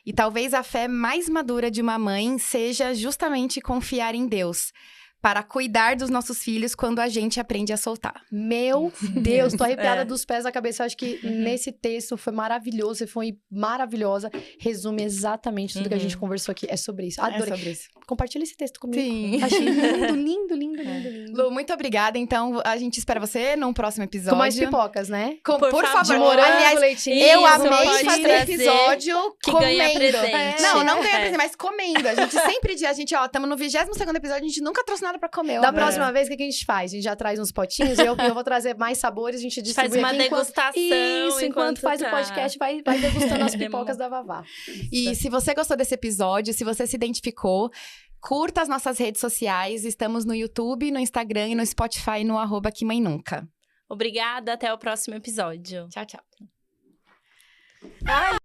E talvez a fé mais madura de uma mãe seja justamente confiar em Deus para cuidar dos nossos filhos quando a gente aprende a soltar. Meu Deus, tô arrepiada É. dos pés à cabeça. Eu acho que nesse texto foi maravilhoso, você foi maravilhosa. Resume exatamente tudo que a gente conversou aqui. É sobre isso. Adorei. É sobre isso. Compartilha esse texto comigo. Sim. Achei lindo. Lu, muito obrigada. Então, a gente espera você num próximo episódio. Com mais pipocas, né? Por Por favor. favor. Morango, Aliás, leitinho. eu Isso, amei pode fazer trazer episódio que comendo. ganha presente. Não ganha É. presente, mas comendo. A gente sempre diz, estamos no 22º episódio, a gente nunca trouxe nada pra comer. Da ó. próxima vez, o que a gente faz? A gente já traz uns potinhos, eu vou trazer mais sabores, a gente distribui Faz uma aqui enquanto... degustação. Isso, enquanto faz o tá. podcast, vai degustando as pipocas da Vavá. E se você gostou desse episódio, se você se identificou, curta as nossas redes sociais. Estamos no YouTube, no Instagram e no Spotify, no @QueMãeNunca. Obrigada, até o próximo episódio. Tchau, tchau.